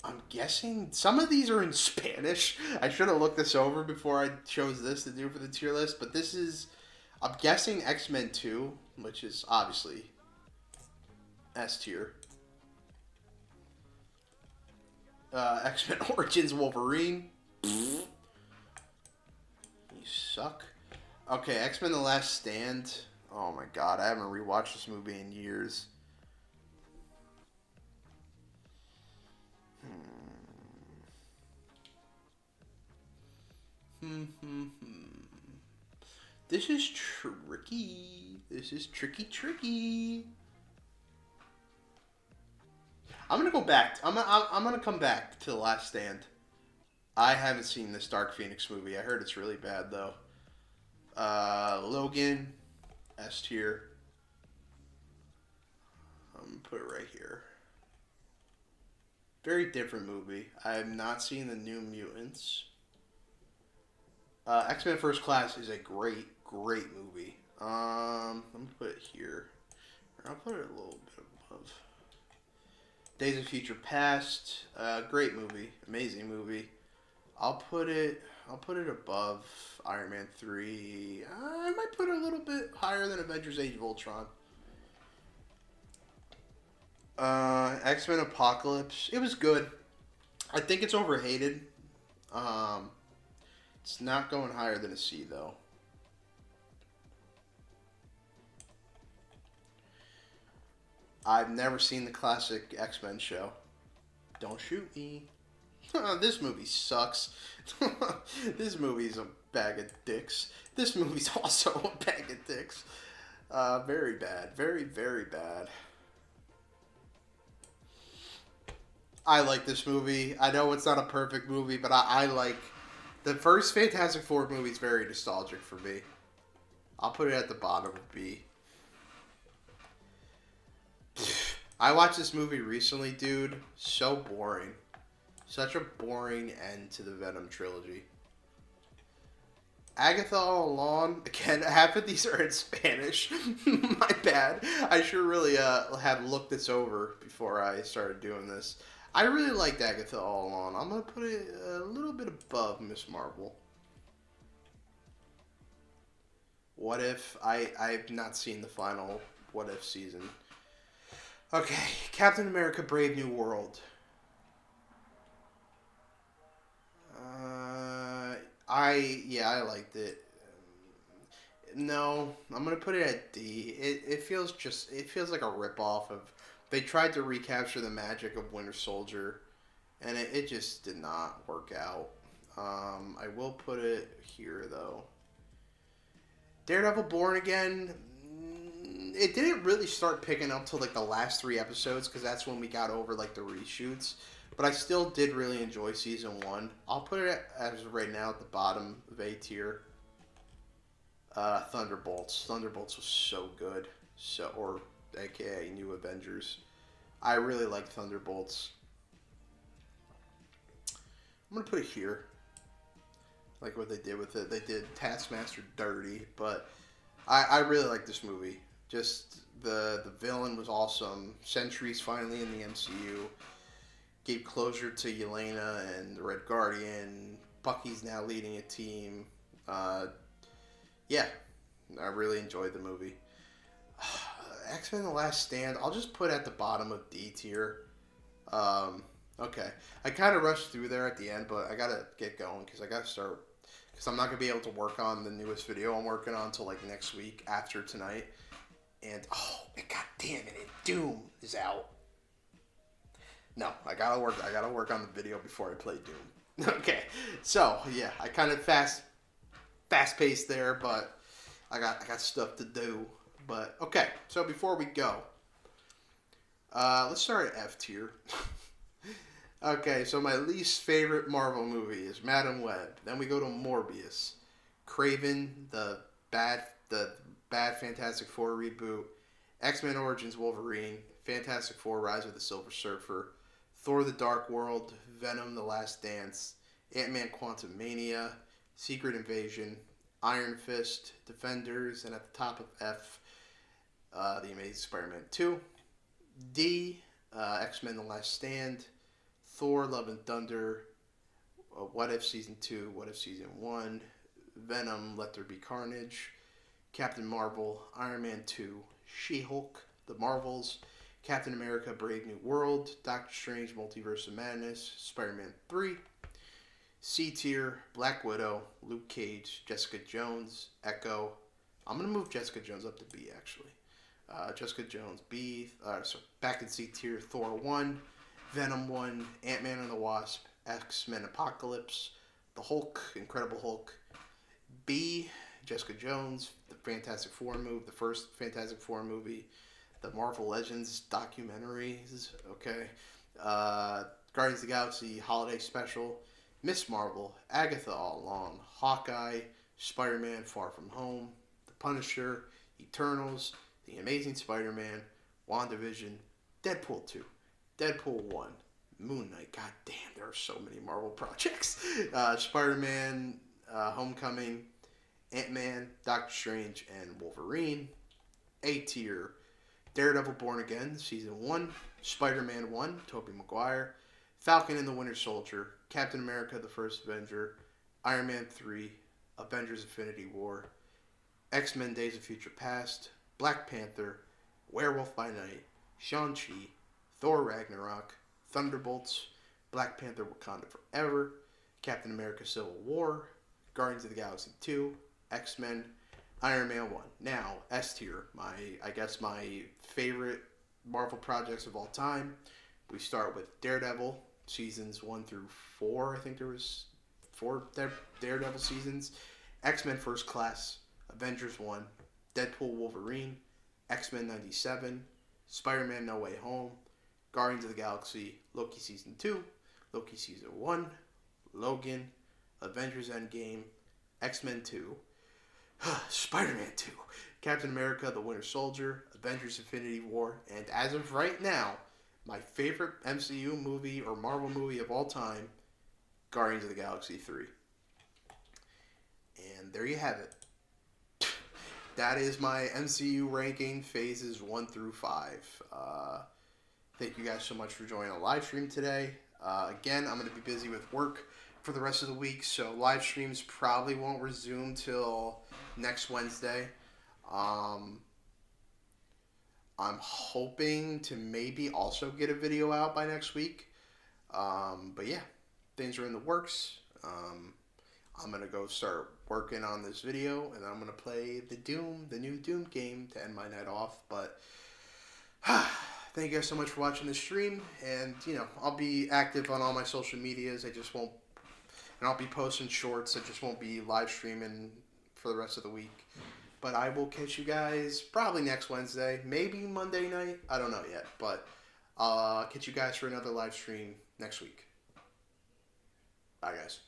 S1: I'm guessing some of these are in Spanish. I should have looked this over before I chose this to do for the tier list. But this is, I'm guessing X-Men 2, which is obviously S tier. X-Men Origins Wolverine. You suck. Okay, X-Men The Last Stand. Oh my god, I haven't rewatched this movie in years. This is tricky. This is tricky. I'm gonna go back. I'm gonna come back to The Last Stand. I haven't seen this Dark Phoenix movie. I heard it's really bad though. Logan, S tier. I'm gonna put it right here. Very different movie. I have not seen the New Mutants. X-Men First Class is a great movie. I'm gonna put it here. I'll put it a little bit above. Days of Future Past, great movie, amazing movie. I'll put it above Iron Man 3. I might put it a little bit higher than Avengers Age of Ultron. X-Men Apocalypse, it was good. I think it's overhated. It's not going higher than a C, though. I've never seen the classic X-Men show. Don't shoot me. This movie sucks. This movie's a bag of dicks. This movie's also a bag of dicks. Very bad. Very, very bad. I like this movie. I know it's not a perfect movie, but I like... The first Fantastic Four movie is very nostalgic for me. I'll put it at the bottom of B. I watched this movie recently, dude. So boring. Such a boring end to the Venom trilogy. Agatha All Along. Again, half of these are in Spanish. My bad. I should really have looked this over before I started doing this. I really liked Agatha All Along. I'm going to put it a little bit above Miss Marvel. What If? I've not seen the final What If season. Okay, Captain America Brave New World. I liked it. No, I'm gonna put it at D. It feels like a ripoff of. They tried to recapture the magic of Winter Soldier, and it just did not work out. I will put it here though. Daredevil Born Again. It didn't really start picking up till like the last 3 episodes because that's when we got over like the reshoots. But I still did really enjoy season 1. I'll put it as right now at the bottom of A tier. Thunderbolts. Thunderbolts was so good. Or aka New Avengers. I really like Thunderbolts. I'm gonna put it here. Like what they did with it. They did Taskmaster dirty, but I really like this movie. Just the villain was awesome. Sentry's finally in the MCU. Gave closure to Yelena and the Red Guardian. Bucky's now leading a team. Yeah, I really enjoyed the movie. X-Men: The Last Stand, I'll just put at the bottom of D tier. Okay. I kind of rushed through there at the end, but I gotta get going because I gotta start. Because I'm not gonna be able to work on the newest video I'm working on until like next week after tonight. And god damn it, Doom is out. No, I gotta work on the video before I play Doom. Okay, so yeah, I kind of fast paced there, but I got stuff to do. But okay, so before we go, let's start at F tier. Okay, so my least favorite Marvel movie is Madam Web. Then we go to Morbius, Kraven, the bad Fantastic Four reboot, X-Men Origins Wolverine, Fantastic Four Rise of the Silver Surfer, Thor: The Dark World, Venom: The Last Dance, Ant-Man: Quantumania, Secret Invasion, Iron Fist, Defenders, and at the top of F, The Amazing Spider-Man 2. D, X-Men: The Last Stand, Thor: Love and Thunder, What If Season 2, What If Season 1, Venom: Let There Be Carnage, Captain Marvel, Iron Man 2, She-Hulk, The Marvels, Captain America Brave New World, Doctor Strange Multiverse of Madness, Spider-Man 3, C tier, Black Widow, Luke Cage, Jessica Jones, Echo. I'm going to move Jessica Jones up to B, actually. Jessica Jones, B. Back in C tier, Thor 1, Venom 1, Ant-Man and the Wasp, X-Men Apocalypse, The Hulk, Incredible Hulk. B, Jessica Jones, the Fantastic Four movie, the first Fantastic Four movie, the Marvel Legends documentaries, okay, Guardians of the Galaxy Holiday Special, Miss Marvel, Agatha All Along, Hawkeye, Spider-Man Far From Home, The Punisher, Eternals, The Amazing Spider-Man, WandaVision, Deadpool 2, Deadpool 1, Moon Knight, god damn, there are so many Marvel projects, Spider-Man, Homecoming, Ant-Man, Doctor Strange, and Wolverine. A tier, Daredevil Born Again, Season 1, Spider-Man 1, Tobey Maguire, Falcon and the Winter Soldier, Captain America the First Avenger, Iron Man 3, Avengers Infinity War, X-Men Days of Future Past, Black Panther, Werewolf by Night, Shang-Chi, Thor Ragnarok, Thunderbolts, Black Panther Wakanda Forever, Captain America Civil War, Guardians of the Galaxy 2, X-Men, Iron Man 1. Now, S tier, I guess my favorite Marvel projects of all time. We start with Daredevil, seasons 1 through 4. I think there was 4 Daredevil seasons. X-Men First Class, Avengers 1, Deadpool Wolverine, X-Men 97, Spider-Man No Way Home, Guardians of the Galaxy, Loki Season 2, Loki Season 1, Logan, Avengers Endgame, X-Men 2, Spider-Man 2, Captain America The Winter Soldier, Avengers Infinity War, and as of right now, my favorite MCU movie or Marvel movie of all time, Guardians of the Galaxy 3. And there you have it. That is my MCU ranking, phases 1 through 5. Thank you guys so much for joining the live stream today. Again, I'm going to be busy with work for the rest of the week, so live streams probably won't resume till next Wednesday. I'm hoping to maybe also get a video out by next week. But yeah, things are in the works. I'm going to go start working on this video, and I'm going to play the new Doom game to end my night off. But thank you guys so much for watching the stream, and I'll be active on all my social medias. And I'll be posting shorts. I just won't be live streaming for the rest of the week. But I will catch you guys probably next Wednesday, maybe Monday night. I don't know yet, but I'll catch you guys for another live stream next week. Bye, guys.